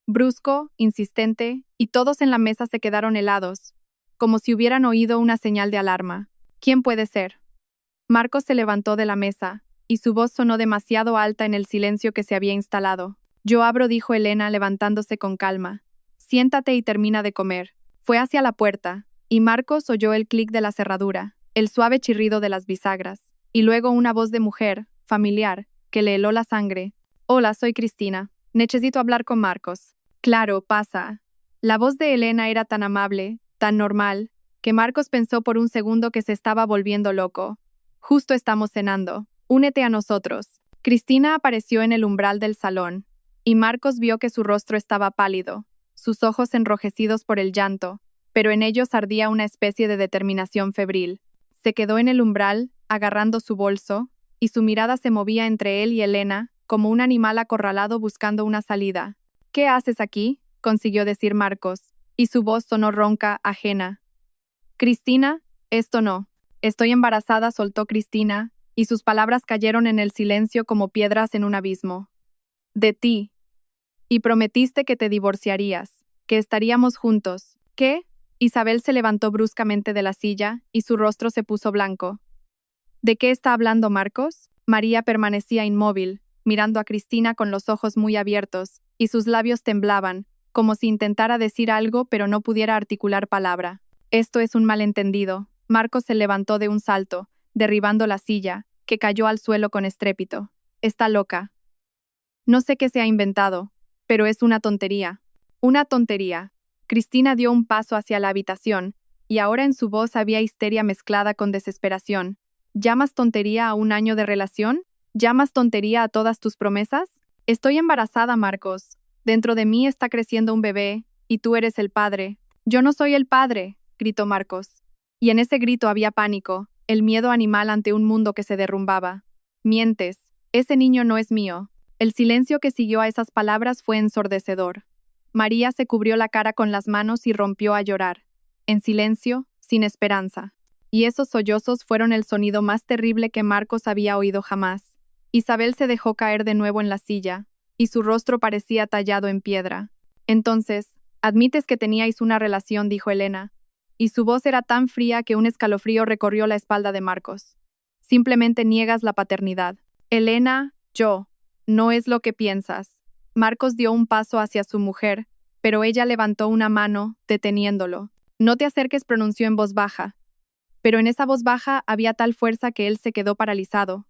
Brusco, insistente, y todos en la mesa se quedaron helados, como si hubieran oído una señal de alarma. ¿Quién puede ser? Marcos se levantó de la mesa, y su voz sonó demasiado alta en el silencio que se había instalado. Yo abro, dijo Elena, levantándose con calma. Siéntate y termina de comer. Fue hacia la puerta, y Marcos oyó el clic de la cerradura, el suave chirrido de las bisagras, y luego una voz de mujer, familiar, que le heló la sangre. Hola, soy Cristina. Necesito hablar con Marcos. Claro, pasa. La voz de Elena era tan amable, tan normal, que Marcos pensó por un segundo que se estaba volviendo loco. Justo estamos cenando. Únete a nosotros. Cristina apareció en el umbral del salón, y Marcos vio que su rostro estaba pálido, sus ojos enrojecidos por el llanto, pero en ellos ardía una especie de determinación febril. Se quedó en el umbral, agarrando su bolso, y su mirada se movía entre él y Elena, como un animal acorralado buscando una salida. ¿Qué haces aquí?, consiguió decir Marcos, y su voz sonó ronca, ajena. Cristina, esto no. Estoy embarazada, soltó Cristina, y sus palabras cayeron en el silencio como piedras en un abismo. De ti. Y prometiste que te divorciarías, que estaríamos juntos. ¿Qué? Isabel se levantó bruscamente de la silla, y su rostro se puso blanco. ¿De qué está hablando Marcos? María permanecía inmóvil, mirando a Cristina con los ojos muy abiertos, y sus labios temblaban, como si intentara decir algo pero no pudiera articular palabra. Esto es un malentendido. Marcos se levantó de un salto, derribando la silla, que cayó al suelo con estrépito. Está loca. No sé qué se ha inventado, pero es una tontería. Una tontería. Cristina dio un paso hacia la habitación, y ahora en su voz había histeria mezclada con desesperación. ¿Llamas tontería a un año de relación? ¿Llamas tontería a todas tus promesas? Estoy embarazada, Marcos. Dentro de mí está creciendo un bebé, y tú eres el padre. Yo no soy el padre, gritó Marcos. Y en ese grito había pánico, el miedo animal ante un mundo que se derrumbaba. Mientes. Ese niño no es mío. El silencio que siguió a esas palabras fue ensordecedor. María se cubrió la cara con las manos y rompió a llorar. En silencio, sin esperanza. Y esos sollozos fueron el sonido más terrible que Marcos había oído jamás. Isabel se dejó caer de nuevo en la silla, y su rostro parecía tallado en piedra. Entonces, admites que teníais una relación, dijo Elena, y su voz era tan fría que un escalofrío recorrió la espalda de Marcos. Simplemente niegas la paternidad. Elena, yo. No es lo que piensas. Marcos dio un paso hacia su mujer, pero ella levantó una mano, deteniéndolo. No te acerques, pronunció en voz baja. Pero en esa voz baja había tal fuerza que él se quedó paralizado.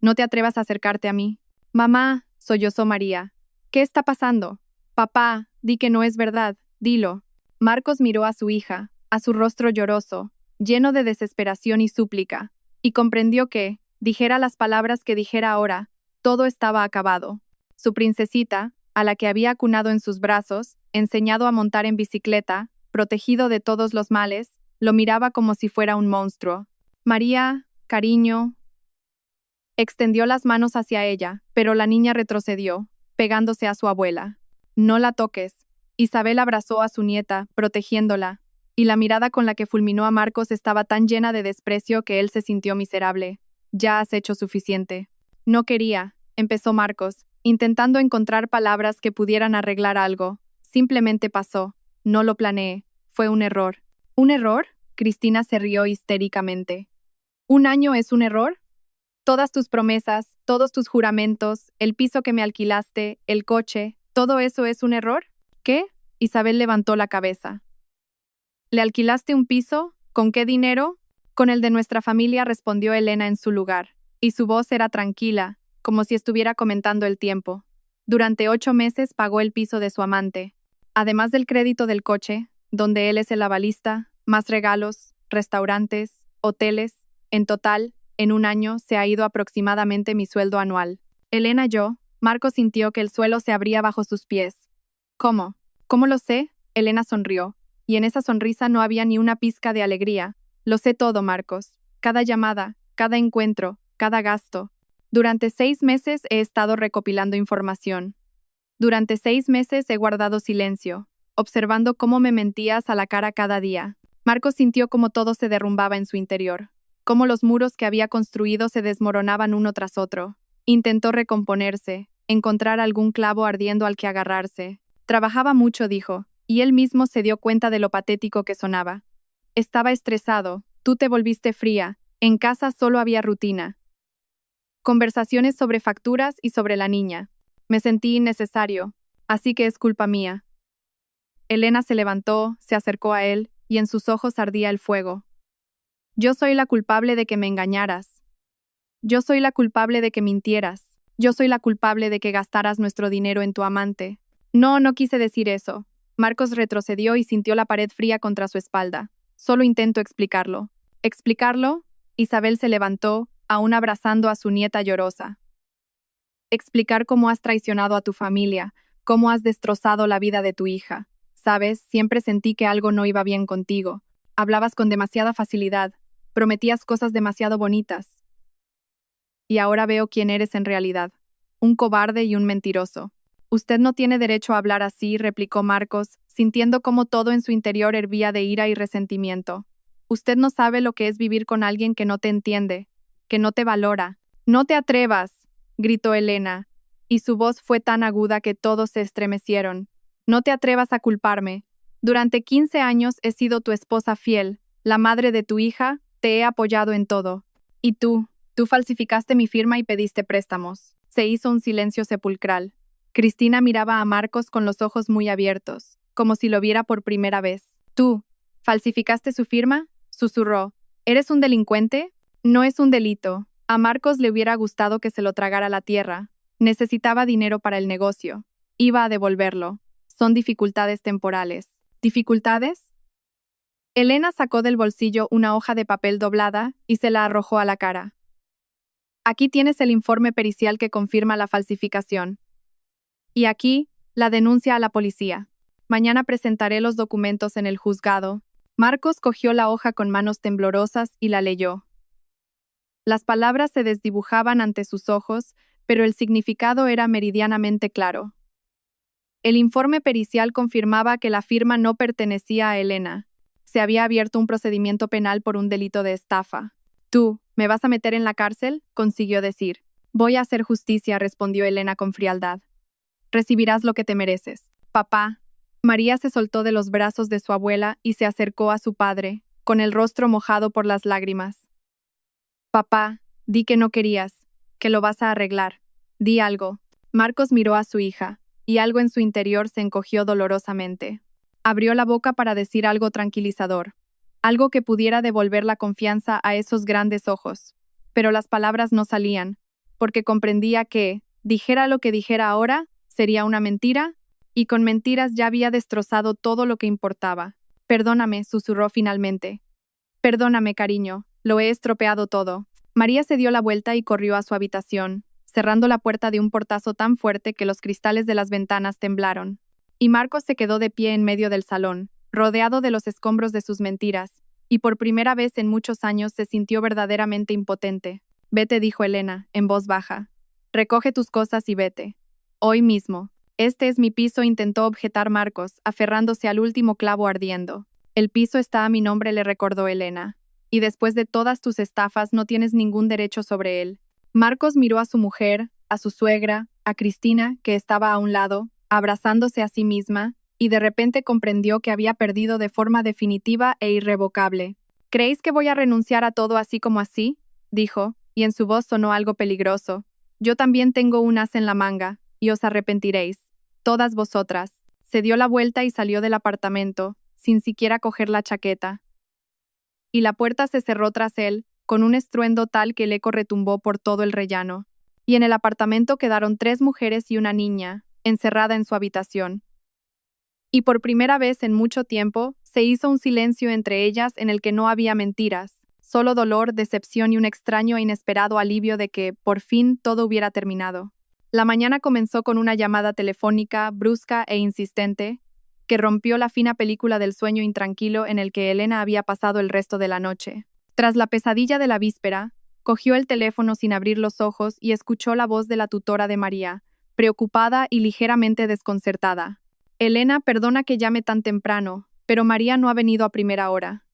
No te atrevas a acercarte a mí. Mamá, sollozó María. ¿Qué está pasando? Papá, di que no es verdad, dilo. Marcos miró a su hija, a su rostro lloroso, lleno de desesperación y súplica, y comprendió que, dijera las palabras que dijera ahora, todo estaba acabado. Su princesita, a la que había acunado en sus brazos, enseñado a montar en bicicleta, protegido de todos los males, lo miraba como si fuera un monstruo. María, cariño. Extendió las manos hacia ella, pero la niña retrocedió, pegándose a su abuela. No la toques. Isabel abrazó a su nieta, protegiéndola, y la mirada con la que fulminó a Marcos estaba tan llena de desprecio que él se sintió miserable. Ya has hecho suficiente. No quería, empezó Marcos, intentando encontrar palabras que pudieran arreglar algo. Simplemente pasó. No lo planeé. Fue un error. ¿Un error? Cristina se rió histéricamente. ¿Un año es un error? Todas tus promesas, todos tus juramentos, el piso que me alquilaste, el coche, ¿todo eso es un error? ¿Qué? Isabel levantó la cabeza. ¿Le alquilaste un piso? ¿Con qué dinero? Con el de nuestra familia, respondió Elena en su lugar, y su voz era tranquila, como si estuviera comentando el tiempo. Durante 8 meses pagó el piso de su amante. Además del crédito del coche, donde él es el avalista, más regalos, restaurantes, hoteles, en total, en un año se ha ido aproximadamente mi sueldo anual. Elena Marcos sintió que el suelo se abría bajo sus pies. ¿Cómo? ¿Cómo lo sé? Elena sonrió, y en esa sonrisa no había ni una pizca de alegría. Lo sé todo, Marcos. Cada llamada, cada encuentro, cada gasto. Durante 6 meses he estado recopilando información. Durante 6 meses he guardado silencio, observando cómo me mentías a la cara cada día. Marcos sintió cómo todo se derrumbaba en su interior, cómo los muros que había construido se desmoronaban uno tras otro. Intentó recomponerse, encontrar algún clavo ardiendo al que agarrarse. Trabajaba mucho, dijo, y él mismo se dio cuenta de lo patético que sonaba. Estaba estresado, tú te volviste fría, en casa solo había rutina. Conversaciones sobre facturas y sobre la niña. Me sentí innecesario, así que es culpa mía. Elena se levantó, se acercó a él, y en sus ojos ardía el fuego. Yo soy la culpable de que me engañaras. Yo soy la culpable de que mintieras. Yo soy la culpable de que gastaras nuestro dinero en tu amante. No, no quise decir eso. Marcos retrocedió y sintió la pared fría contra su espalda. Solo intento explicarlo. ¿Explicarlo? Isabel se levantó, aún abrazando a su nieta llorosa. Explicar cómo has traicionado a tu familia, cómo has destrozado la vida de tu hija. Sabes, siempre sentí que algo no iba bien contigo. Hablabas con demasiada facilidad, prometías cosas demasiado bonitas. Y ahora veo quién eres en realidad. Un cobarde y un mentiroso. Usted no tiene derecho a hablar así, replicó Marcos, sintiendo cómo todo en su interior hervía de ira y resentimiento. Usted no sabe lo que es vivir con alguien que no te entiende, que no te valora. No te atrevas, gritó Elena, y su voz fue tan aguda que todos se estremecieron. No te atrevas a culparme. Durante 15 años he sido tu esposa fiel, la madre de tu hija, te he apoyado en todo. Y tú falsificaste mi firma y pediste préstamos. Se hizo un silencio sepulcral. Cristina miraba a Marcos con los ojos muy abiertos, como si lo viera por primera vez. ¿Tú falsificaste su firma? Susurró. ¿Eres un delincuente? No es un delito. A Marcos le hubiera gustado que se lo tragara la tierra. Necesitaba dinero para el negocio. Iba a devolverlo. Son dificultades temporales. ¿Dificultades? Elena sacó del bolsillo una hoja de papel doblada y se la arrojó a la cara. Aquí tienes el informe pericial que confirma la falsificación. Y aquí, la denuncia a la policía. Mañana presentaré los documentos en el juzgado. Marcos cogió la hoja con manos temblorosas y la leyó. Las palabras se desdibujaban ante sus ojos, pero el significado era meridianamente claro. El informe pericial confirmaba que la firma no pertenecía a Elena. Se había abierto un procedimiento penal por un delito de estafa. «Tú, ¿me vas a meter en la cárcel?», consiguió decir. «Voy a hacer justicia», respondió Elena con frialdad. «Recibirás lo que te mereces». «Papá». María se soltó de los brazos de su abuela y se acercó a su padre, con el rostro mojado por las lágrimas. «Papá, di que no querías, que lo vas a arreglar. Di algo». Marcos miró a su hija, y algo en su interior se encogió dolorosamente. Abrió la boca para decir algo tranquilizador, algo que pudiera devolver la confianza a esos grandes ojos. Pero las palabras no salían, porque comprendía que, dijera lo que dijera ahora, sería una mentira, y con mentiras ya había destrozado todo lo que importaba. «Perdóname», susurró finalmente. «Perdóname, cariño, lo he estropeado todo». María se dio la vuelta y corrió a su habitación, cerrando la puerta de un portazo tan fuerte que los cristales de las ventanas temblaron. Y Marcos se quedó de pie en medio del salón, rodeado de los escombros de sus mentiras, y por primera vez en muchos años se sintió verdaderamente impotente. «Vete», dijo Elena, en voz baja. «Recoge tus cosas y vete. Hoy mismo». «Este es mi piso», intentó objetar Marcos, aferrándose al último clavo ardiendo. «El piso está a mi nombre», le recordó Elena. «Y después de todas tus estafas no tienes ningún derecho sobre él». Marcos miró a su mujer, a su suegra, a Cristina, que estaba a un lado, abrazándose a sí misma, y de repente comprendió que había perdido de forma definitiva e irrevocable. «¿Creéis que voy a renunciar a todo así como así?», dijo, y en su voz sonó algo peligroso. «Yo también tengo un as en la manga, y os arrepentiréis. Todas vosotras». Se dio la vuelta y salió del apartamento, sin siquiera coger la chaqueta. Y la puerta se cerró tras él, con un estruendo tal que el eco retumbó por todo el rellano. Y en el apartamento quedaron 3 mujeres y una niña, encerrada en su habitación. Y por primera vez en mucho tiempo, se hizo un silencio entre ellas en el que no había mentiras, solo dolor, decepción y un extraño e inesperado alivio de que, por fin, todo hubiera terminado. La mañana comenzó con una llamada telefónica, brusca e insistente, que rompió la fina película del sueño intranquilo en el que Elena había pasado el resto de la noche. Tras la pesadilla de la víspera, cogió el teléfono sin abrir los ojos y escuchó la voz de la tutora de María, preocupada y ligeramente desconcertada. «Elena, perdona que llame tan temprano, pero María no ha venido a primera hora.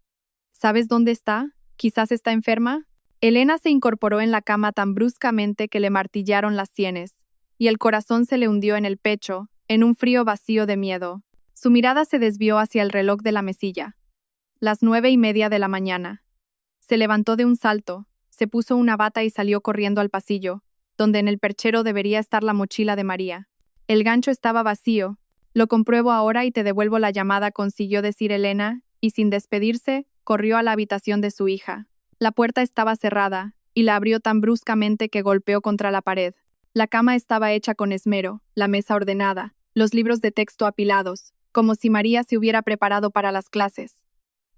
¿Sabes dónde está? ¿Quizás está enferma?» Elena se incorporó en la cama tan bruscamente que le martillaron las sienes, y el corazón se le hundió en el pecho, en un frío vacío de miedo. Su mirada se desvió hacia el reloj de la mesilla. Las 9:30 de la mañana. Se levantó de un salto, se puso una bata y salió corriendo al pasillo, donde en el perchero debería estar la mochila de María. El gancho estaba vacío. «Lo compruebo ahora y te devuelvo la llamada», consiguió decir Elena, y sin despedirse, corrió a la habitación de su hija. La puerta estaba cerrada, y la abrió tan bruscamente que golpeó contra la pared. La cama estaba hecha con esmero, la mesa ordenada, los libros de texto apilados, como si María se hubiera preparado para las clases.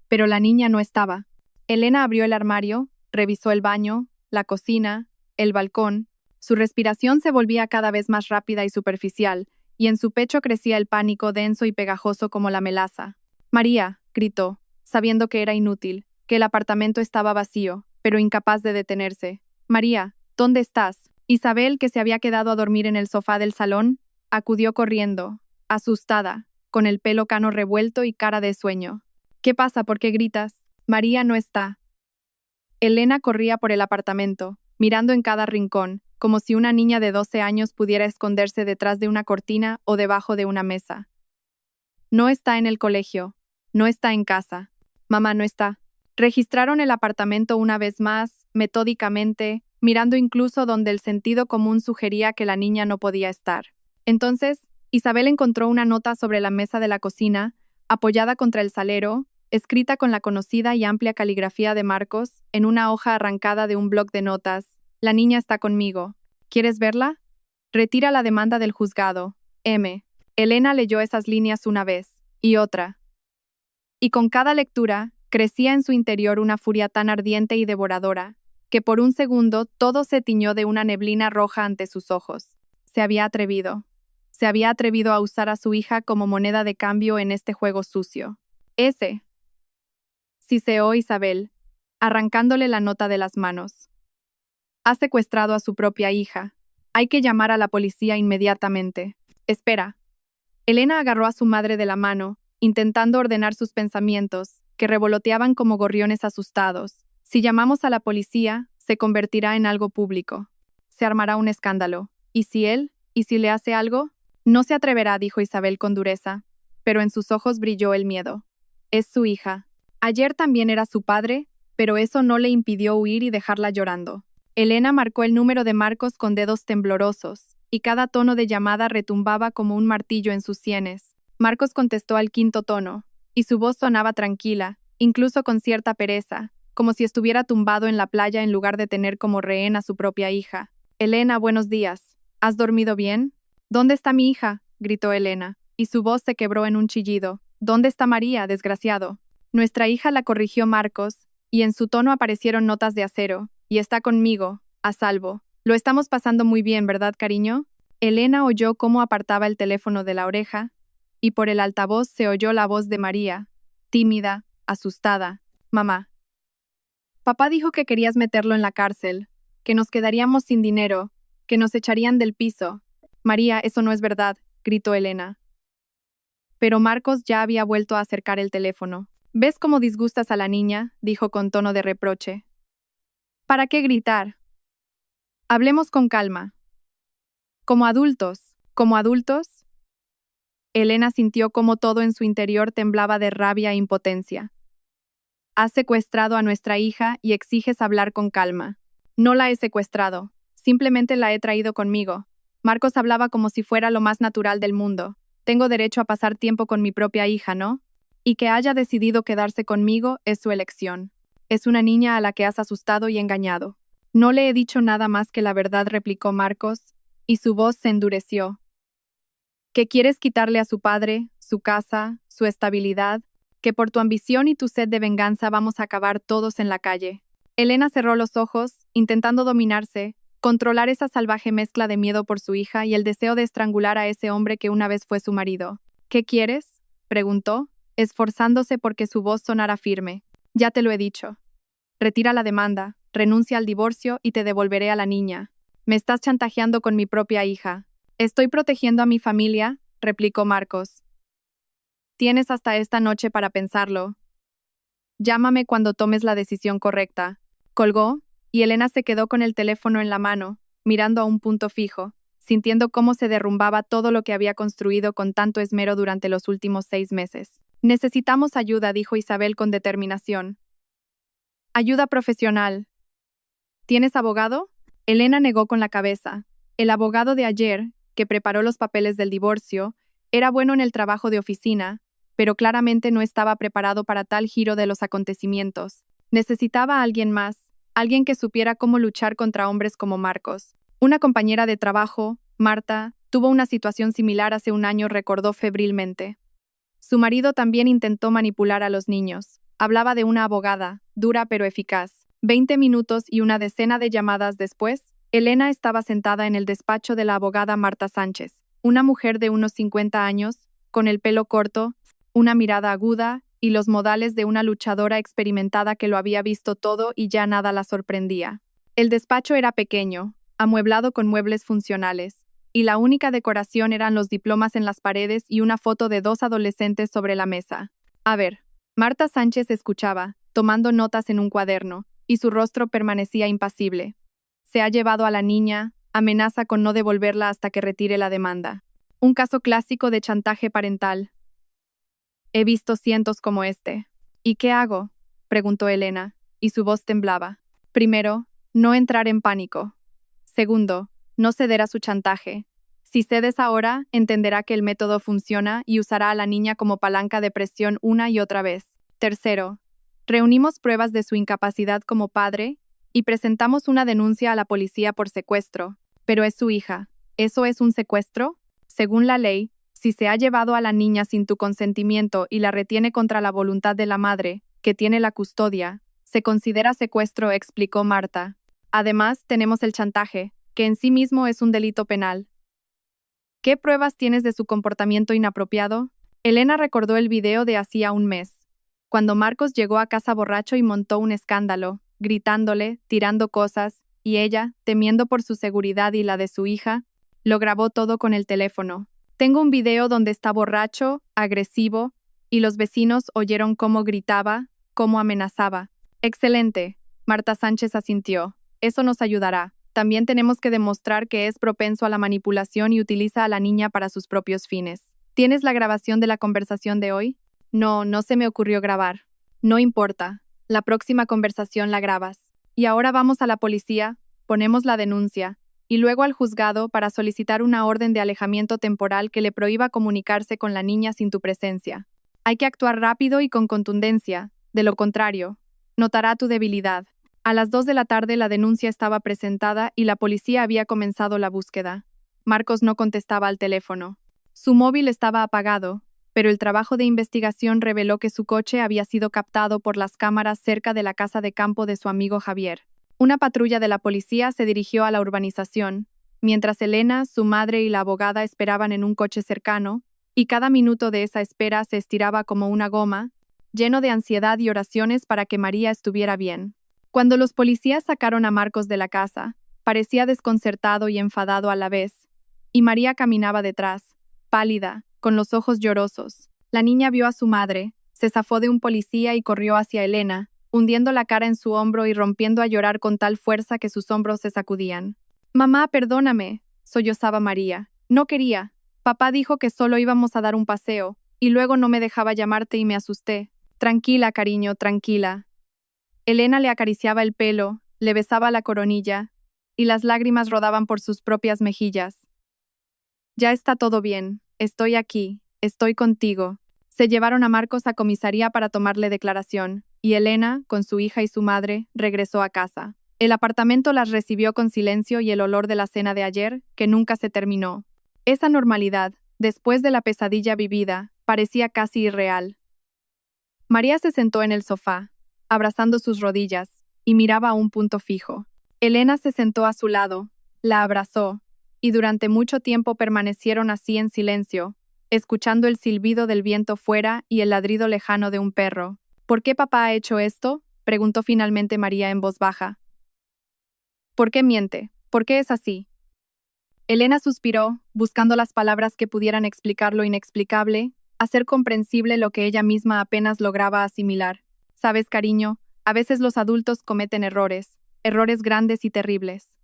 Pero la niña no estaba. Elena abrió el armario, revisó el baño, la cocina, el balcón. Su respiración se volvía cada vez más rápida y superficial, y en su pecho crecía el pánico denso y pegajoso como la melaza. «María», gritó, sabiendo que era inútil, que el apartamento estaba vacío, pero incapaz de detenerse. «María, ¿dónde estás?» Isabel, que se había quedado a dormir en el sofá del salón, acudió corriendo, asustada, con el pelo cano revuelto y cara de sueño. «¿Qué pasa? ¿Por qué gritas?» «María no está». Elena corría por el apartamento, mirando en cada rincón, como si una niña de 12 años pudiera esconderse detrás de una cortina o debajo de una mesa. «No está en el colegio. No está en casa. Mamá no está». Registraron el apartamento una vez más, metódicamente, mirando incluso donde el sentido común sugería que la niña no podía estar. Entonces, Isabel encontró una nota sobre la mesa de la cocina, apoyada contra el salero, escrita con la conocida y amplia caligrafía de Marcos, en una hoja arrancada de un bloc de notas. «La niña está conmigo. ¿Quieres verla? Retira la demanda del juzgado. M». Elena leyó esas líneas una vez, y otra, Y con cada lectura, crecía en su interior una furia tan ardiente y devoradora, que por un segundo todo se tiñó de una neblina roja ante sus ojos. Se había atrevido. Se había atrevido a usar a su hija como moneda de cambio en este juego sucio. Siseó Isabel, arrancándole la nota de las manos. Ha secuestrado a su propia hija. Hay que llamar a la policía inmediatamente. Espera. Elena agarró a su madre de la mano, intentando ordenar sus pensamientos, que revoloteaban como gorriones asustados. Si llamamos a la policía, se convertirá en algo público. Se armará un escándalo. ¿Y si él? ¿Y si le hace algo? No se atreverá, dijo Isabel con dureza, pero en sus ojos brilló el miedo. Es su hija. Ayer también era su padre, pero eso no le impidió huir y dejarla llorando. Elena marcó el número de Marcos con dedos temblorosos, y cada tono de llamada retumbaba como un martillo en sus sienes. Marcos contestó al quinto tono, y su voz sonaba tranquila, incluso con cierta pereza, como si estuviera tumbado en la playa en lugar de tener como rehén a su propia hija. Elena, buenos días. ¿Has dormido bien? ¿Dónde está mi hija? Gritó Elena, y su voz se quebró en un chillido. ¿Dónde está María, desgraciado? Nuestra hija, la corrigió Marcos, y en su tono aparecieron notas de acero. Y está conmigo, a salvo. Lo estamos pasando muy bien, ¿verdad, cariño? Elena oyó cómo apartaba el teléfono de la oreja, y por el altavoz se oyó la voz de María, tímida, asustada. Mamá. Papá dijo que querías meterlo en la cárcel, que nos quedaríamos sin dinero, que nos echarían del piso. María, eso no es verdad, gritó Elena. Pero Marcos ya había vuelto a acercar el teléfono. ¿Ves cómo disgustas a la niña?, dijo con tono de reproche. ¿Para qué gritar? Hablemos con calma. Como adultos. ¿Como adultos? Elena sintió cómo todo en su interior temblaba de rabia e impotencia. Has secuestrado a nuestra hija y exiges hablar con calma. No la he secuestrado, simplemente la he traído conmigo. Marcos hablaba como si fuera lo más natural del mundo. Tengo derecho a pasar tiempo con mi propia hija, ¿no? Y que haya decidido quedarse conmigo es su elección. Es una niña a la que has asustado y engañado. No le he dicho nada más que la verdad, replicó Marcos, y su voz se endureció. ¿Que quieres quitarle a su padre, su casa, su estabilidad? Que por tu ambición y tu sed de venganza vamos a acabar todos en la calle. Elena cerró los ojos, intentando dominarse, controlar esa salvaje mezcla de miedo por su hija y el deseo de estrangular a ese hombre que una vez fue su marido. ¿Qué quieres?, preguntó, esforzándose porque su voz sonara firme. Ya te lo he dicho. Retira la demanda, renuncia al divorcio y te devolveré a la niña. Me estás chantajeando con mi propia hija. Estoy protegiendo a mi familia, replicó Marcos. Tienes hasta esta noche para pensarlo. Llámame cuando tomes la decisión correcta. Colgó, y Elena se quedó con el teléfono en la mano, mirando a un punto fijo, sintiendo cómo se derrumbaba todo lo que había construido con tanto esmero durante los últimos 6 meses. Necesitamos ayuda, dijo Isabel con determinación. Ayuda profesional. ¿Tienes abogado? Elena negó con la cabeza. El abogado de ayer, que preparó los papeles del divorcio, era bueno en el trabajo de oficina, pero claramente no estaba preparado para tal giro de los acontecimientos. Necesitaba a alguien más, alguien que supiera cómo luchar contra hombres como Marcos. Una compañera de trabajo, Marta, tuvo una situación similar hace un año, recordó febrilmente. Su marido también intentó manipular a los niños. Hablaba de una abogada, dura pero eficaz. 20 minutos y una decena de llamadas después, Elena estaba sentada en el despacho de la abogada Marta Sánchez, una mujer de unos 50 años, con el pelo corto, una mirada aguda y los modales de una luchadora experimentada que lo había visto todo y ya nada la sorprendía. El despacho era pequeño, amueblado con muebles funcionales, y la única decoración eran los diplomas en las paredes y una foto de 2 adolescentes sobre la mesa. A ver, Marta Sánchez escuchaba, tomando notas en un cuaderno, y su rostro permanecía impasible. Se ha llevado a la niña, amenaza con no devolverla hasta que retire la demanda. Un caso clásico de chantaje parental. He visto cientos como este. ¿Y qué hago?, preguntó Elena, y su voz temblaba. Primero, no entrar en pánico. Segundo, no ceder a su chantaje. Si cedes ahora, entenderá que el método funciona y usará a la niña como palanca de presión una y otra vez. Tercero, reunimos pruebas de su incapacidad como padre y presentamos una denuncia a la policía por secuestro. Pero es su hija. ¿Eso es un secuestro? Según la ley, Si se ha llevado a la niña sin tu consentimiento y la retiene contra la voluntad de la madre, que tiene la custodia, se considera secuestro, explicó Marta. Además, tenemos el chantaje, que en sí mismo es un delito penal. ¿Qué pruebas tienes de su comportamiento inapropiado? Elena recordó el video de hacía un mes, cuando Marcos llegó a casa borracho y montó un escándalo, gritándole, tirando cosas, y ella, temiendo por su seguridad y la de su hija, lo grabó todo con el teléfono. Tengo un video donde está borracho, agresivo, y los vecinos oyeron cómo gritaba, cómo amenazaba. Excelente, Marta Sánchez asintió. Eso nos ayudará. También tenemos que demostrar que es propenso a la manipulación y utiliza a la niña para sus propios fines. ¿Tienes la grabación de la conversación de hoy? No, no se me ocurrió grabar. No importa. La próxima conversación la grabas. Y ahora vamos a la policía, ponemos la denuncia, y luego al juzgado para solicitar una orden de alejamiento temporal que le prohíba comunicarse con la niña sin tu presencia. Hay que actuar rápido y con contundencia. De lo contrario, notará tu debilidad. A las 2 de la tarde la denuncia estaba presentada y la policía había comenzado la búsqueda. Marcos no contestaba al teléfono. Su móvil estaba apagado, pero el trabajo de investigación reveló que su coche había sido captado por las cámaras cerca de la casa de campo de su amigo Javier. Una patrulla de la policía se dirigió a la urbanización, mientras Elena, su madre y la abogada esperaban en un coche cercano, y cada minuto de esa espera se estiraba como una goma, lleno de ansiedad y oraciones para que María estuviera bien. Cuando los policías sacaron a Marcos de la casa, parecía desconcertado y enfadado a la vez, y María caminaba detrás, pálida, con los ojos llorosos. La niña vio a su madre, se zafó de un policía y corrió hacia Elena, hundiendo la cara en su hombro y rompiendo a llorar con tal fuerza que sus hombros se sacudían. «Mamá, perdóname», sollozaba María. «No quería. Papá dijo que solo íbamos a dar un paseo, y luego no me dejaba llamarte y me asusté. Tranquila, cariño, tranquila». Elena le acariciaba el pelo, le besaba la coronilla, y las lágrimas rodaban por sus propias mejillas. «Ya está todo bien. Estoy aquí. Estoy contigo». Se llevaron a Marcos a comisaría para tomarle declaración, y Elena, con su hija y su madre, regresó a casa. El apartamento las recibió con silencio y el olor de la cena de ayer, que nunca se terminó. Esa normalidad, después de la pesadilla vivida, parecía casi irreal. María se sentó en el sofá, abrazando sus rodillas, y miraba a un punto fijo. Elena se sentó a su lado, la abrazó, y durante mucho tiempo permanecieron así en silencio, escuchando el silbido del viento fuera y el ladrido lejano de un perro. «¿Por qué papá ha hecho esto?», preguntó finalmente María en voz baja. «¿Por qué miente? ¿Por qué es así?». Elena suspiró, buscando las palabras que pudieran explicar lo inexplicable, hacer comprensible lo que ella misma apenas lograba asimilar. «Sabes, cariño, a veces los adultos cometen errores, errores grandes y terribles.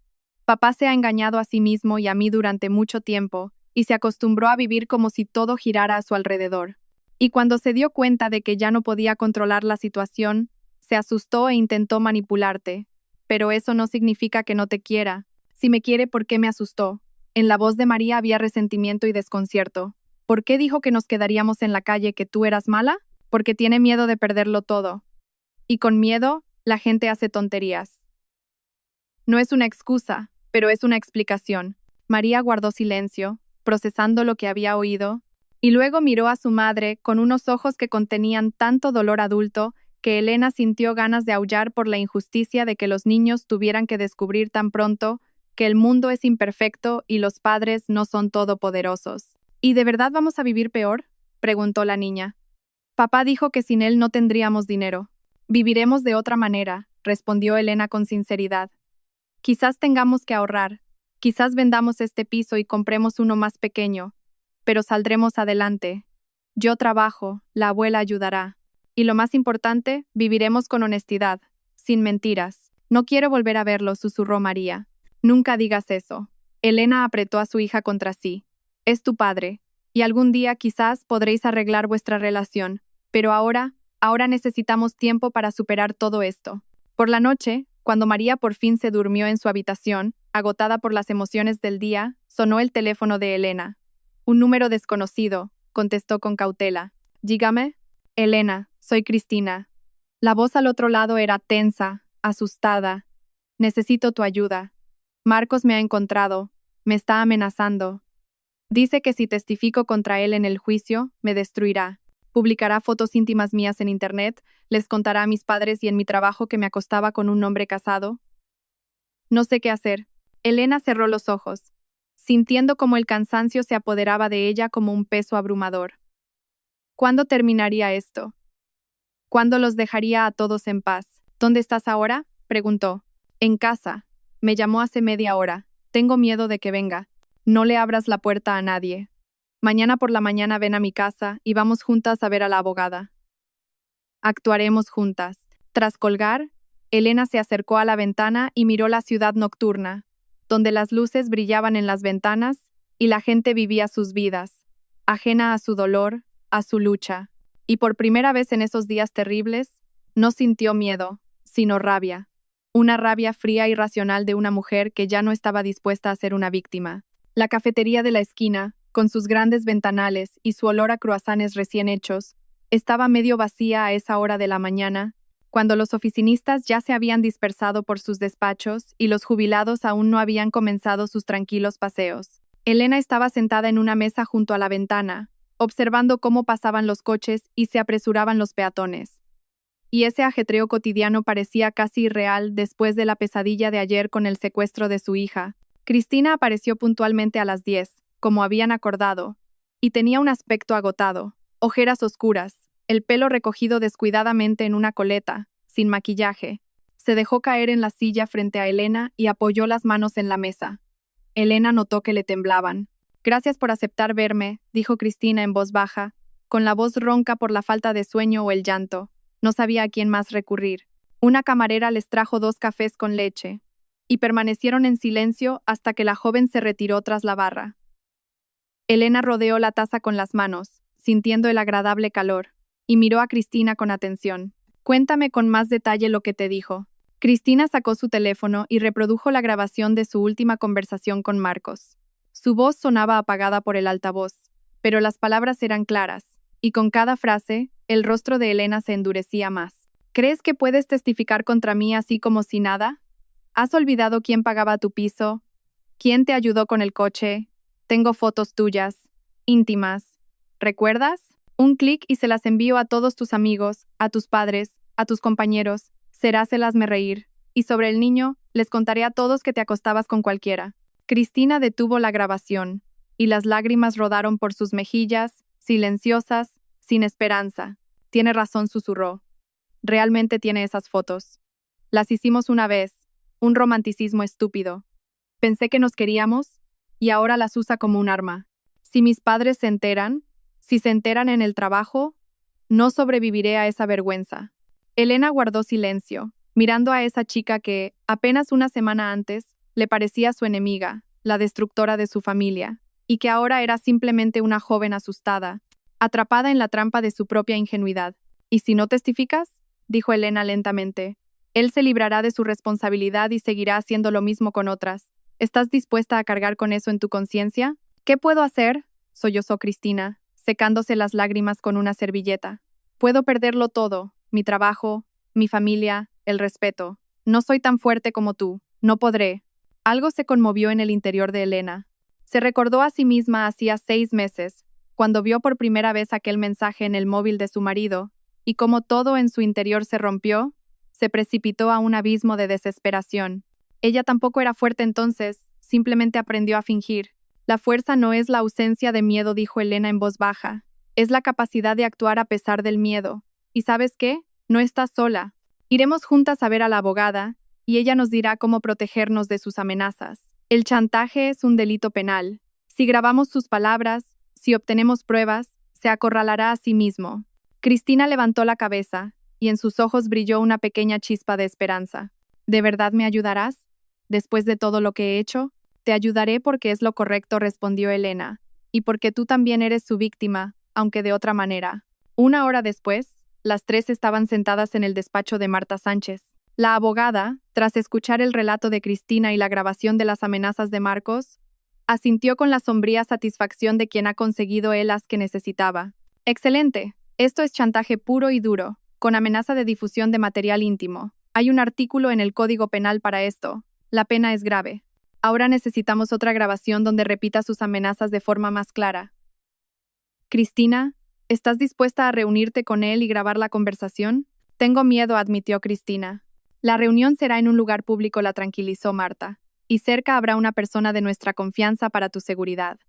Papá se ha engañado a sí mismo y a mí durante mucho tiempo, y se acostumbró a vivir como si todo girara a su alrededor. Y cuando se dio cuenta de que ya no podía controlar la situación, se asustó e intentó manipularte. Pero eso no significa que no te quiera. Si me quiere, ¿por qué me asustó?». En la voz de María había resentimiento y desconcierto. «¿Por qué dijo que nos quedaríamos en la calle, que tú eras mala? Porque tiene miedo de perderlo todo. Y con miedo, la gente hace tonterías». No es una excusa, pero es una explicación. María guardó silencio, procesando lo que había oído, y luego miró a su madre con unos ojos que contenían tanto dolor adulto que Elena sintió ganas de aullar por la injusticia de que los niños tuvieran que descubrir tan pronto que el mundo es imperfecto y los padres no son todopoderosos. «¿Y de verdad vamos a vivir peor?», preguntó la niña. «Papá dijo que sin él no tendríamos dinero». «Viviremos de otra manera», respondió Elena con sinceridad. «Quizás tengamos que ahorrar, quizás vendamos este piso y compremos uno más pequeño, pero saldremos adelante. Yo trabajo, la abuela ayudará. Y lo más importante, viviremos con honestidad, sin mentiras». «No quiero volver a verlo», susurró María. «Nunca digas eso». Elena apretó a su hija contra sí. «Es tu padre, y algún día quizás podréis arreglar vuestra relación, pero ahora necesitamos tiempo para superar todo esto». Por la noche, cuando María por fin se durmió en su habitación, agotada por las emociones del día, sonó el teléfono de Elena. «Un número desconocido», contestó con cautela. «Dígame». «Elena, soy Cristina». La voz al otro lado era tensa, asustada. «Necesito tu ayuda. Marcos me ha encontrado. Me está amenazando». Dice que si testifico contra él en el juicio, me destruirá. Publicará fotos íntimas mías en internet, les contará a mis padres y en mi trabajo que me acostaba con un hombre casado. No sé qué hacer. Elena cerró los ojos, sintiendo como el cansancio se apoderaba de ella como un peso abrumador. ¿Cuándo terminaría esto? ¿Cuándo los dejaría a todos en paz? ¿Dónde estás ahora?, preguntó. En casa. Me llamó hace media hora. Tengo miedo de que venga. No le abras la puerta a nadie. Mañana por la mañana ven a mi casa y vamos juntas a ver a la abogada. Actuaremos juntas. Tras colgar, Elena se acercó a la ventana y miró la ciudad nocturna, donde las luces brillaban en las ventanas y la gente vivía sus vidas, ajena a su dolor, a su lucha. Y por primera vez en esos días terribles, no sintió miedo, sino rabia. Una rabia fría y racional de una mujer que ya no estaba dispuesta a ser una víctima. La cafetería de la esquina, con sus grandes ventanales y su olor a croissants recién hechos, estaba medio vacía a esa hora de la mañana, cuando los oficinistas ya se habían dispersado por sus despachos y los jubilados aún no habían comenzado sus tranquilos paseos. Elena estaba sentada en una mesa junto a la ventana, observando cómo pasaban los coches y se apresuraban los peatones. Y ese ajetreo cotidiano parecía casi irreal después de la pesadilla de ayer con el secuestro de su hija. Cristina apareció puntualmente a las 10, como habían acordado, y tenía un aspecto agotado, ojeras oscuras, el pelo recogido descuidadamente en una coleta, sin maquillaje. Se dejó caer en la silla frente a Elena y apoyó las manos en la mesa. Elena notó que le temblaban. Gracias por aceptar verme, dijo Cristina en voz baja, con la voz ronca por la falta de sueño o el llanto. No sabía a quién más recurrir. Una camarera les trajo 2 cafés con leche, y permanecieron en silencio hasta que la joven se retiró tras la barra. Elena rodeó la taza con las manos, sintiendo el agradable calor, y miró a Cristina con atención. Cuéntame con más detalle lo que te dijo. Cristina sacó su teléfono y reprodujo la grabación de su última conversación con Marcos. Su voz sonaba apagada por el altavoz, pero las palabras eran claras, y con cada frase, el rostro de Elena se endurecía más. ¿Crees que puedes testificar contra mí así como si nada? ¿Has olvidado quién pagaba tu piso? ¿Quién te ayudó con el coche? Tengo fotos tuyas, íntimas. ¿Recuerdas? Un clic y se las envío a todos tus amigos, a tus padres, a tus compañeros. Serásselasme reír. Y sobre el niño, les contaré a todos que te acostabas con cualquiera. Cristina detuvo la grabación, y las lágrimas rodaron por sus mejillas, silenciosas, sin esperanza. Tiene razón, susurró. Realmente tiene esas fotos. Las hicimos una vez, un romanticismo estúpido. Pensé que nos queríamos, y ahora las usa como un arma. Si mis padres se enteran, si se enteran en el trabajo, no sobreviviré a esa vergüenza. Elena guardó silencio, mirando a esa chica que, apenas una semana antes, le parecía su enemiga, la destructora de su familia, y que ahora era simplemente una joven asustada, atrapada en la trampa de su propia ingenuidad. ¿Y si no testificas?, dijo Elena lentamente. Él se librará de su responsabilidad y seguirá haciendo lo mismo con otras. ¿Estás dispuesta a cargar con eso en tu conciencia? ¿Qué puedo hacer?, sollozó Cristina, secándose las lágrimas con una servilleta. Puedo perderlo todo, mi trabajo, mi familia, el respeto. No soy tan fuerte como tú, no podré. Algo se conmovió en el interior de Elena. Se recordó a sí misma hacía 6 meses, cuando vio por primera vez aquel mensaje en el móvil de su marido, y como todo en su interior se rompió, se precipitó a un abismo de desesperación. Ella tampoco era fuerte entonces, simplemente aprendió a fingir. La fuerza no es la ausencia de miedo, dijo Elena en voz baja. Es la capacidad de actuar a pesar del miedo. ¿Y sabes qué? No estás sola. Iremos juntas a ver a la abogada, y ella nos dirá cómo protegernos de sus amenazas. El chantaje es un delito penal. Si grabamos sus palabras, si obtenemos pruebas, se acorralará a sí mismo. Cristina levantó la cabeza, y en sus ojos brilló una pequeña chispa de esperanza. ¿De verdad me ayudarás? Después de todo lo que he hecho, te ayudaré porque es lo correcto, respondió Elena, y porque tú también eres su víctima, aunque de otra manera. 1 hora después, las 3 estaban sentadas en el despacho de Marta Sánchez. La abogada, tras escuchar el relato de Cristina y la grabación de las amenazas de Marcos, asintió con la sombría satisfacción de quien ha conseguido el as que necesitaba. Excelente. Esto es chantaje puro y duro, con amenaza de difusión de material íntimo. Hay un artículo en el Código Penal para esto. La pena es grave. Ahora necesitamos otra grabación donde repita sus amenazas de forma más clara. Cristina, ¿estás dispuesta a reunirte con él y grabar la conversación? Tengo miedo, admitió Cristina. La reunión será en un lugar público, la tranquilizó Marta. Y cerca habrá una persona de nuestra confianza para tu seguridad.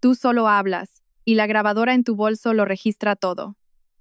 Tú solo hablas, y la grabadora en tu bolso lo registra todo.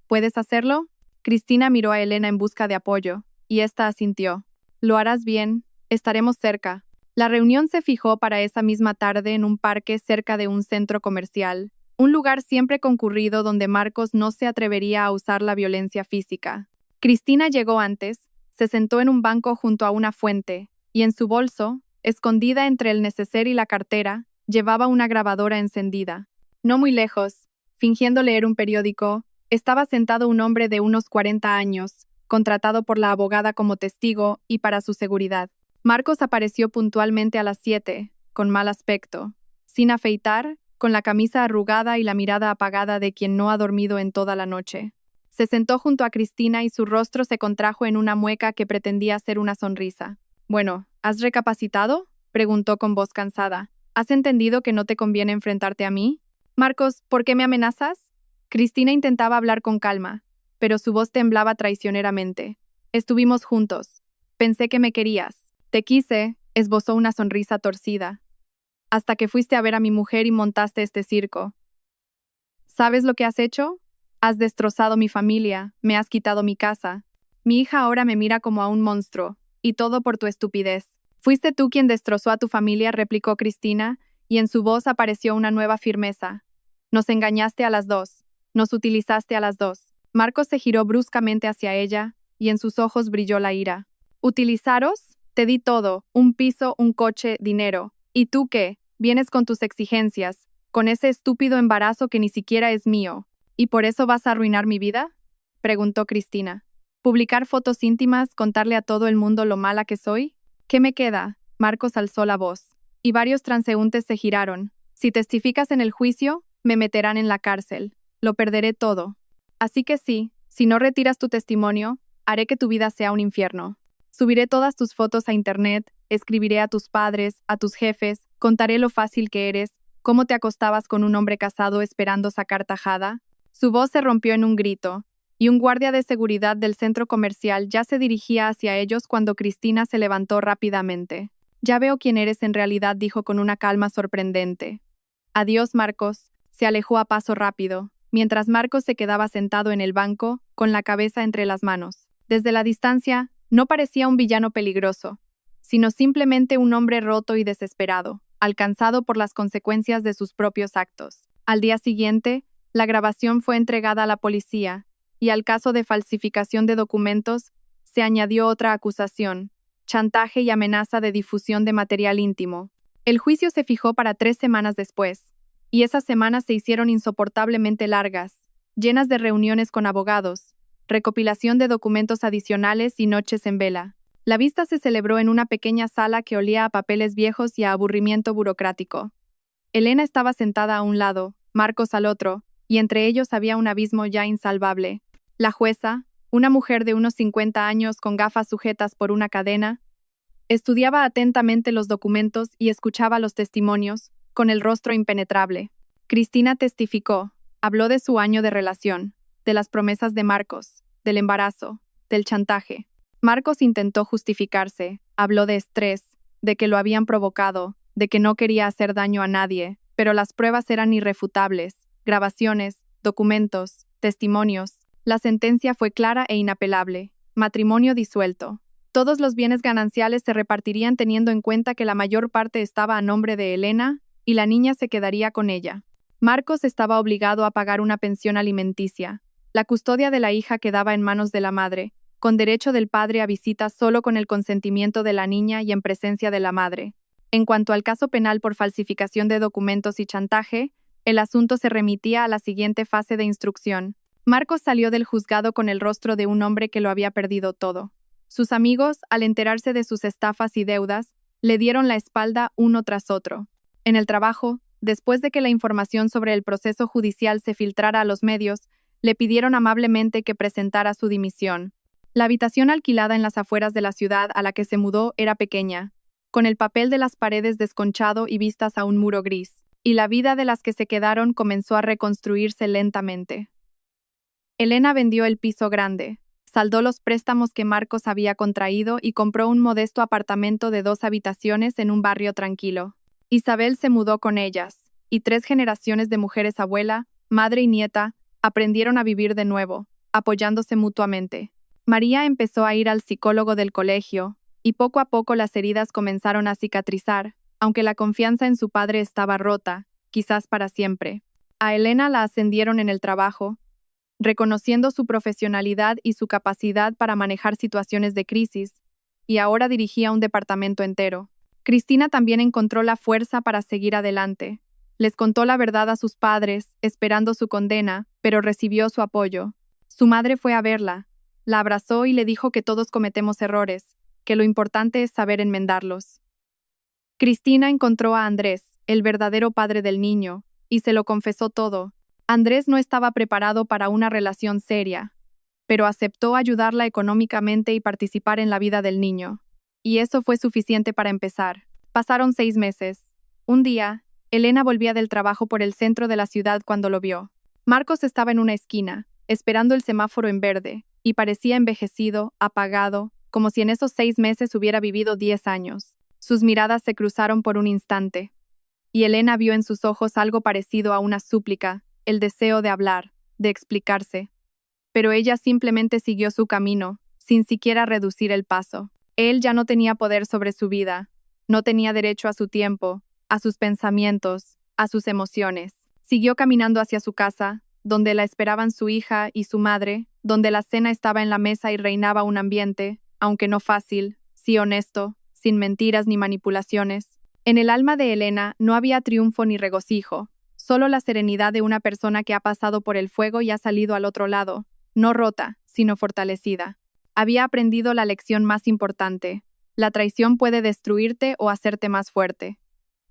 ¿Puedes hacerlo? Cristina miró a Elena en busca de apoyo, y ésta asintió. Lo harás bien, estaremos cerca. La reunión se fijó para esa misma tarde en un parque cerca de un centro comercial, un lugar siempre concurrido donde Marcos no se atrevería a usar la violencia física. Cristina llegó antes, se sentó en un banco junto a una fuente, y en su bolso, escondida entre el neceser y la cartera, llevaba una grabadora encendida. No muy lejos, fingiendo leer un periódico, estaba sentado un hombre de unos 40 años, contratado por la abogada como testigo y para su seguridad. Marcos apareció puntualmente a las 7, con mal aspecto, sin afeitar, con la camisa arrugada y la mirada apagada de quien no ha dormido en toda la noche. Se sentó junto a Cristina y su rostro se contrajo en una mueca que pretendía ser una sonrisa. «Bueno, ¿has recapacitado?», preguntó con voz cansada. «¿Has entendido que no te conviene enfrentarte a mí? Marcos, ¿por qué me amenazas?». Cristina intentaba hablar con calma, pero su voz temblaba traicioneramente. «Estuvimos juntos. Pensé que me querías. Te quise», esbozó una sonrisa torcida. «Hasta que fuiste a ver a mi mujer y montaste este circo. ¿Sabes lo que has hecho? Has destrozado mi familia, me has quitado mi casa. Mi hija ahora me mira como a un monstruo, y todo por tu estupidez». «Fuiste tú quien destrozó a tu familia», replicó Cristina, y en su voz apareció una nueva firmeza. «Nos engañaste a las dos. Nos utilizaste a las dos». Marcos se giró bruscamente hacia ella, y en sus ojos brilló la ira. «¿Utilizaros? Te di todo, un piso, un coche, dinero. ¿Y tú qué? Vienes con tus exigencias, con ese estúpido embarazo que ni siquiera es mío. ¿Y por eso vas a arruinar mi vida?», preguntó Cristina. «¿Publicar fotos íntimas, contarle a todo el mundo lo mala que soy? ¿Qué me queda?». Marcos alzó la voz, y varios transeúntes se giraron. «Si testificas en el juicio, me meterán en la cárcel. Lo perderé todo. Así que sí, si no retiras tu testimonio, haré que tu vida sea un infierno. Subiré todas tus fotos a internet, escribiré a tus padres, a tus jefes, contaré lo fácil que eres, cómo te acostabas con un hombre casado esperando sacar tajada». Su voz se rompió en un grito, y un guardia de seguridad del centro comercial ya se dirigía hacia ellos cuando Cristina se levantó rápidamente. «Ya veo quién eres en realidad», dijo con una calma sorprendente. «Adiós, Marcos». Se alejó a paso rápido, mientras Marcos se quedaba sentado en el banco, con la cabeza entre las manos. Desde la distancia, no parecía un villano peligroso, sino simplemente un hombre roto y desesperado, alcanzado por las consecuencias de sus propios actos. Al día siguiente, la grabación fue entregada a la policía, y al caso de falsificación de documentos se añadió otra acusación: chantaje y amenaza de difusión de material íntimo. El juicio se fijó para 3 semanas después, y esas semanas se hicieron insoportablemente largas, llenas de reuniones con abogados, recopilación de documentos adicionales y noches en vela. La vista se celebró en una pequeña sala que olía a papeles viejos y a aburrimiento burocrático. Elena estaba sentada a un lado, Marcos al otro, y entre ellos había un abismo ya insalvable. La jueza, una mujer de unos 50 años con gafas sujetas por una cadena, estudiaba atentamente los documentos y escuchaba los testimonios, con el rostro impenetrable. Cristina testificó, habló de su año de relación, de las promesas de Marcos, del embarazo, del chantaje. Marcos intentó justificarse, habló de estrés, de que lo habían provocado, de que no quería hacer daño a nadie, pero las pruebas eran irrefutables: grabaciones, documentos, testimonios. La sentencia fue clara e inapelable: matrimonio disuelto. Todos los bienes gananciales se repartirían teniendo en cuenta que la mayor parte estaba a nombre de Elena, y la niña se quedaría con ella. Marcos estaba obligado a pagar una pensión alimenticia. La custodia de la hija quedaba en manos de la madre, con derecho del padre a visitas solo con el consentimiento de la niña y en presencia de la madre. En cuanto al caso penal por falsificación de documentos y chantaje, el asunto se remitía a la siguiente fase de instrucción. Marcos salió del juzgado con el rostro de un hombre que lo había perdido todo. Sus amigos, al enterarse de sus estafas y deudas, le dieron la espalda uno tras otro. En el trabajo, después de que la información sobre el proceso judicial se filtrara a los medios, le pidieron amablemente que presentara su dimisión. La habitación alquilada en las afueras de la ciudad a la que se mudó era pequeña, con el papel de las paredes desconchado y vistas a un muro gris, y la vida de las que se quedaron comenzó a reconstruirse lentamente. Elena vendió el piso grande, saldó los préstamos que Marcos había contraído y compró un modesto apartamento de 2 habitaciones en un barrio tranquilo. Isabel se mudó con ellas, y 3 generaciones de mujeres abuela, madre y nieta, aprendieron a vivir de nuevo, apoyándose mutuamente. María empezó a ir al psicólogo del colegio, y poco a poco las heridas comenzaron a cicatrizar, aunque la confianza en su padre estaba rota, quizás para siempre. A Elena la ascendieron en el trabajo, reconociendo su profesionalidad y su capacidad para manejar situaciones de crisis, y ahora dirigía un departamento entero. Cristina también encontró la fuerza para seguir adelante. Les contó la verdad a sus padres, esperando su condena, pero recibió su apoyo. Su madre fue a verla, la abrazó y le dijo que todos cometemos errores, que lo importante es saber enmendarlos. Cristina encontró a Andrés, el verdadero padre del niño, y se lo confesó todo. Andrés no estaba preparado para una relación seria, pero aceptó ayudarla económicamente y participar en la vida del niño. Y eso fue suficiente para empezar. Pasaron 6 meses. Un día, Elena volvía del trabajo por el centro de la ciudad cuando lo vio. Marcos estaba en una esquina, esperando el semáforo en verde, y parecía envejecido, apagado, como si en esos 6 meses hubiera vivido 10 años. Sus miradas se cruzaron por un instante, y Elena vio en sus ojos algo parecido a una súplica, el deseo de hablar, de explicarse. Pero ella simplemente siguió su camino, sin siquiera reducir el paso. Él ya no tenía poder sobre su vida, no tenía derecho a su tiempo, a sus pensamientos, a sus emociones. Siguió caminando hacia su casa, donde la esperaban su hija y su madre, donde la cena estaba en la mesa y reinaba un ambiente, aunque no fácil, sí honesto, sin mentiras ni manipulaciones. En el alma de Elena no había triunfo ni regocijo, solo la serenidad de una persona que ha pasado por el fuego y ha salido al otro lado, no rota, sino fortalecida. Había aprendido la lección más importante: la traición puede destruirte o hacerte más fuerte.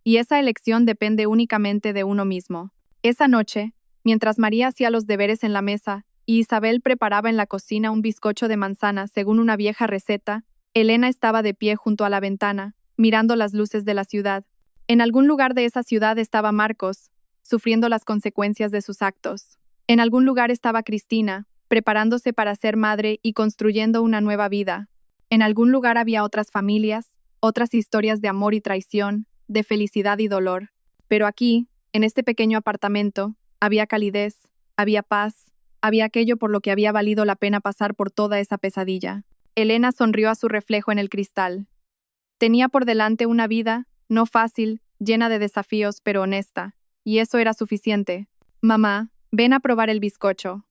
Y esa elección depende únicamente de uno mismo. Esa noche, mientras María hacía los deberes en la mesa y Isabel preparaba en la cocina un bizcocho de manzana según una vieja receta, Elena estaba de pie junto a la ventana, mirando las luces de la ciudad. En algún lugar de esa ciudad estaba Marcos, sufriendo las consecuencias de sus actos. En algún lugar estaba Cristina, preparándose para ser madre y construyendo una nueva vida. En algún lugar había otras familias, otras historias de amor y traición, de felicidad y dolor. Pero aquí, en este pequeño apartamento, había calidez, había paz, había aquello por lo que había valido la pena pasar por toda esa pesadilla. Elena sonrió a su reflejo en el cristal. Tenía por delante una vida, no fácil, llena de desafíos, pero honesta, y eso era suficiente. «Mamá, ven a probar el bizcocho».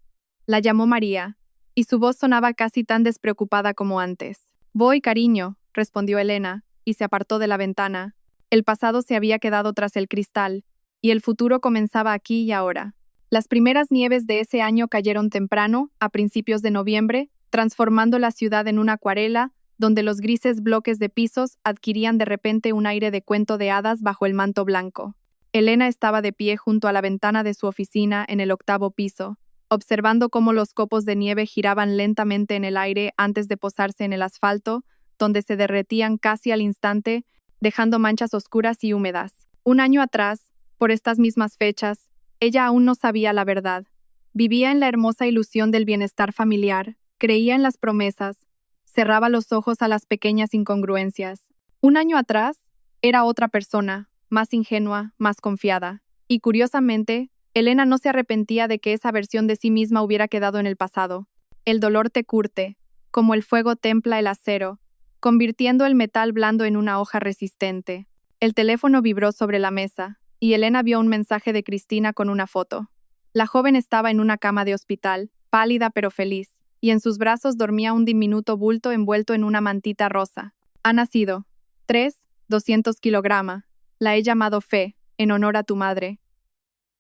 La llamó María, y su voz sonaba casi tan despreocupada como antes. «Voy, cariño», respondió Elena, y se apartó de la ventana. El pasado se había quedado tras el cristal, y el futuro comenzaba aquí y ahora. Las primeras nieves de ese año cayeron temprano, a principios de noviembre, transformando la ciudad en una acuarela, donde los grises bloques de pisos adquirían de repente un aire de cuento de hadas bajo el manto blanco. Elena estaba de pie junto a la ventana de su oficina en el 8º piso, observando cómo los copos de nieve giraban lentamente en el aire antes de posarse en el asfalto, donde se derretían casi al instante, dejando manchas oscuras y húmedas. Un año atrás, por estas mismas fechas, ella aún no sabía la verdad. Vivía en la hermosa ilusión del bienestar familiar, creía en las promesas, cerraba los ojos a las pequeñas incongruencias. Un año atrás, era otra persona, más ingenua, más confiada. Y curiosamente, Elena no se arrepentía de que esa versión de sí misma hubiera quedado en el pasado. El dolor te curte, como el fuego templa el acero, convirtiendo el metal blando en una hoja resistente. El teléfono vibró sobre la mesa, y Elena vio un mensaje de Cristina con una foto. La joven estaba en una cama de hospital, pálida pero feliz, y en sus brazos dormía un diminuto bulto envuelto en una mantita rosa. Ha nacido. 200 kilogramos. La he llamado Fe, en honor a tu madre.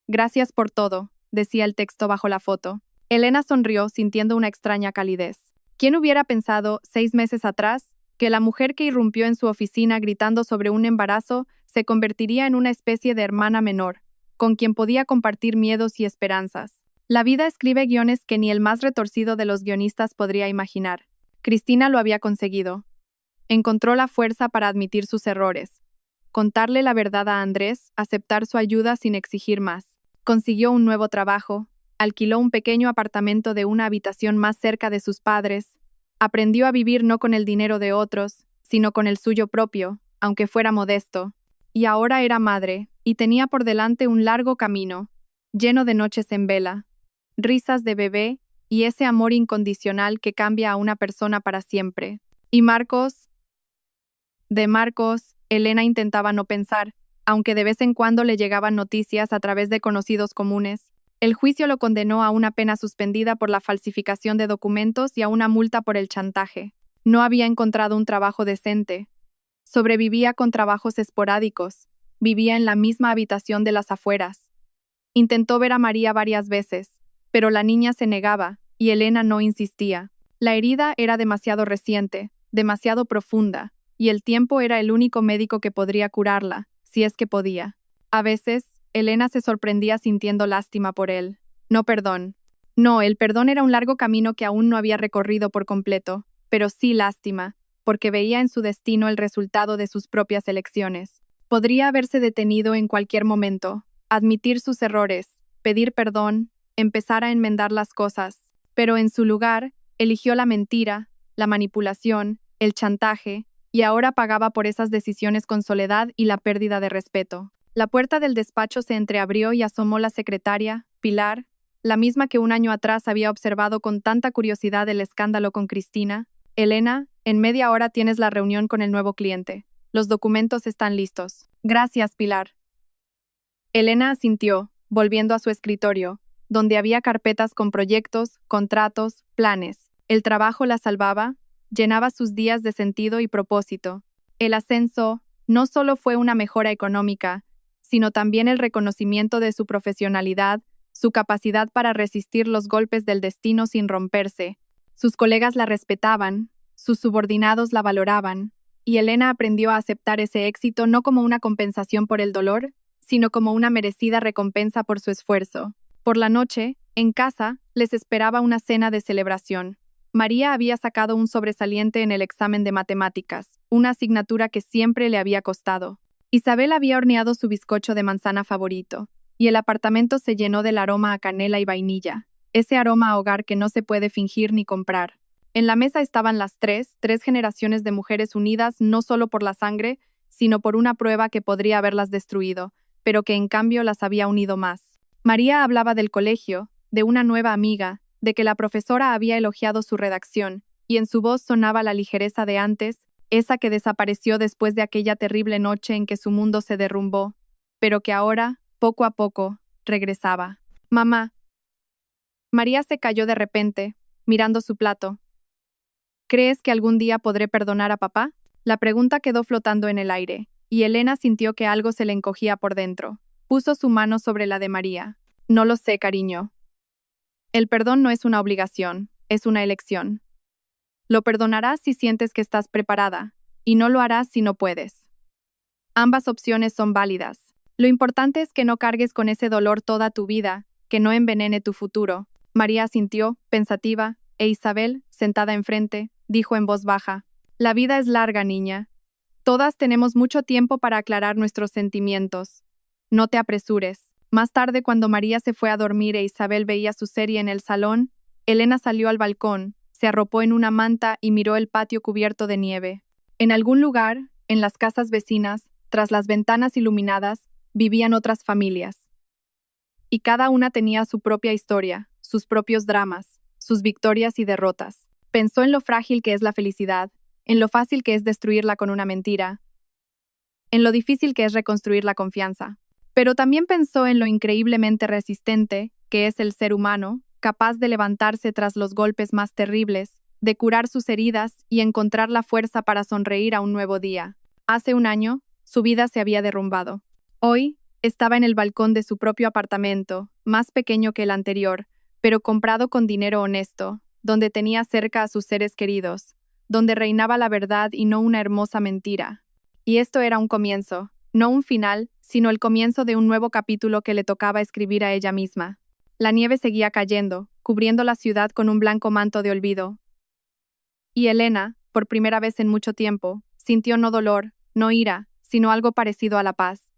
Gracias por todo, decía el texto bajo la foto. Elena sonrió sintiendo una extraña calidez. ¿Quién hubiera pensado, 6 meses atrás, que la mujer que irrumpió en su oficina gritando sobre un embarazo se convertiría en una especie de hermana menor, con quien podía compartir miedos y esperanzas? La vida escribe guiones que ni el más retorcido de los guionistas podría imaginar. Cristina lo había conseguido. Encontró la fuerza para admitir sus errores, contarle la verdad a Andrés, aceptar su ayuda sin exigir más. Consiguió un nuevo trabajo, alquiló un pequeño apartamento de una habitación más cerca de sus padres, aprendió a vivir no con el dinero de otros, sino con el suyo propio, aunque fuera modesto. Y ahora era madre, y tenía por delante un largo camino, lleno de noches en vela, risas de bebé y ese amor incondicional que cambia a una persona para siempre. Y Marcos, Elena intentaba no pensar, aunque de vez en cuando le llegaban noticias a través de conocidos comunes. El juicio lo condenó a una pena suspendida por la falsificación de documentos y a una multa por el chantaje. No había encontrado un trabajo decente. Sobrevivía con trabajos esporádicos. Vivía en la misma habitación de las afueras. Intentó ver a María varias veces, pero la niña se negaba, y Elena no insistía. La herida era demasiado reciente, demasiado profunda, y el tiempo era el único médico que podría curarla, si es que podía. A veces, Elena se sorprendía sintiendo lástima por él. No perdón. No, el perdón era un largo camino que aún no había recorrido por completo, pero sí lástima, porque veía en su destino el resultado de sus propias elecciones. Podría haberse detenido en cualquier momento, admitir sus errores, pedir perdón, empezar a enmendar las cosas, pero en su lugar, eligió la mentira, la manipulación, el chantaje, y ahora pagaba por esas decisiones con soledad y la pérdida de respeto. La puerta del despacho se entreabrió y asomó la secretaria, Pilar, la misma que un año atrás había observado con tanta curiosidad el escándalo con Cristina. Elena, en media hora tienes la reunión con el nuevo cliente. Los documentos están listos. Gracias, Pilar. Elena asintió, volviendo a su escritorio, donde había carpetas con proyectos, contratos, planes. El trabajo la salvaba, llenaba sus días de sentido y propósito. El ascenso no solo fue una mejora económica, sino también el reconocimiento de su profesionalidad, su capacidad para resistir los golpes del destino sin romperse. Sus colegas la respetaban, sus subordinados la valoraban, y Elena aprendió a aceptar ese éxito no como una compensación por el dolor, sino como una merecida recompensa por su esfuerzo. Por la noche, en casa, les esperaba una cena de celebración. María había sacado un sobresaliente en el examen de matemáticas, una asignatura que siempre le había costado. Isabel había horneado su bizcocho de manzana favorito, y el apartamento se llenó del aroma a canela y vainilla, ese aroma a hogar que no se puede fingir ni comprar. En la mesa estaban las tres generaciones de mujeres unidas no solo por la sangre, sino por una prueba que podría haberlas destruido, pero que en cambio las había unido más. María hablaba del colegio, de una nueva amiga, de que la profesora había elogiado su redacción, y en su voz sonaba la ligereza de antes, esa que desapareció después de aquella terrible noche en que su mundo se derrumbó, pero que ahora, poco a poco, regresaba. Mamá. María se calló de repente, mirando su plato. ¿Crees que algún día podré perdonar a papá? La pregunta quedó flotando en el aire, y Elena sintió que algo se le encogía por dentro. Puso su mano sobre la de María. No lo sé, cariño. El perdón no es una obligación, es una elección. Lo perdonarás si sientes que estás preparada, y no lo harás si no puedes. Ambas opciones son válidas. Lo importante es que no cargues con ese dolor toda tu vida, que no envenene tu futuro. María asintió, pensativa, e Isabel, sentada enfrente, dijo en voz baja: La vida es larga, niña. Todas tenemos mucho tiempo para aclarar nuestros sentimientos. No te apresures. Más tarde, cuando María se fue a dormir e Isabel veía su serie en el salón, Elena salió al balcón, se arropó en una manta y miró el patio cubierto de nieve. En algún lugar, en las casas vecinas, tras las ventanas iluminadas, vivían otras familias. Y cada una tenía su propia historia, sus propios dramas, sus victorias y derrotas. Pensó en lo frágil que es la felicidad, en lo fácil que es destruirla con una mentira, en lo difícil que es reconstruir la confianza. Pero también pensó en lo increíblemente resistente que es el ser humano, capaz de levantarse tras los golpes más terribles, de curar sus heridas y encontrar la fuerza para sonreír a un nuevo día. Hace un año, su vida se había derrumbado. Hoy, estaba en el balcón de su propio apartamento, más pequeño que el anterior, pero comprado con dinero honesto, donde tenía cerca a sus seres queridos, donde reinaba la verdad y no una hermosa mentira. Y esto era un comienzo, no un final, sino el comienzo de un nuevo capítulo que le tocaba escribir a ella misma. La nieve seguía cayendo, cubriendo la ciudad con un blanco manto de olvido. Y Elena, por primera vez en mucho tiempo, sintió no dolor, no ira, sino algo parecido a la paz.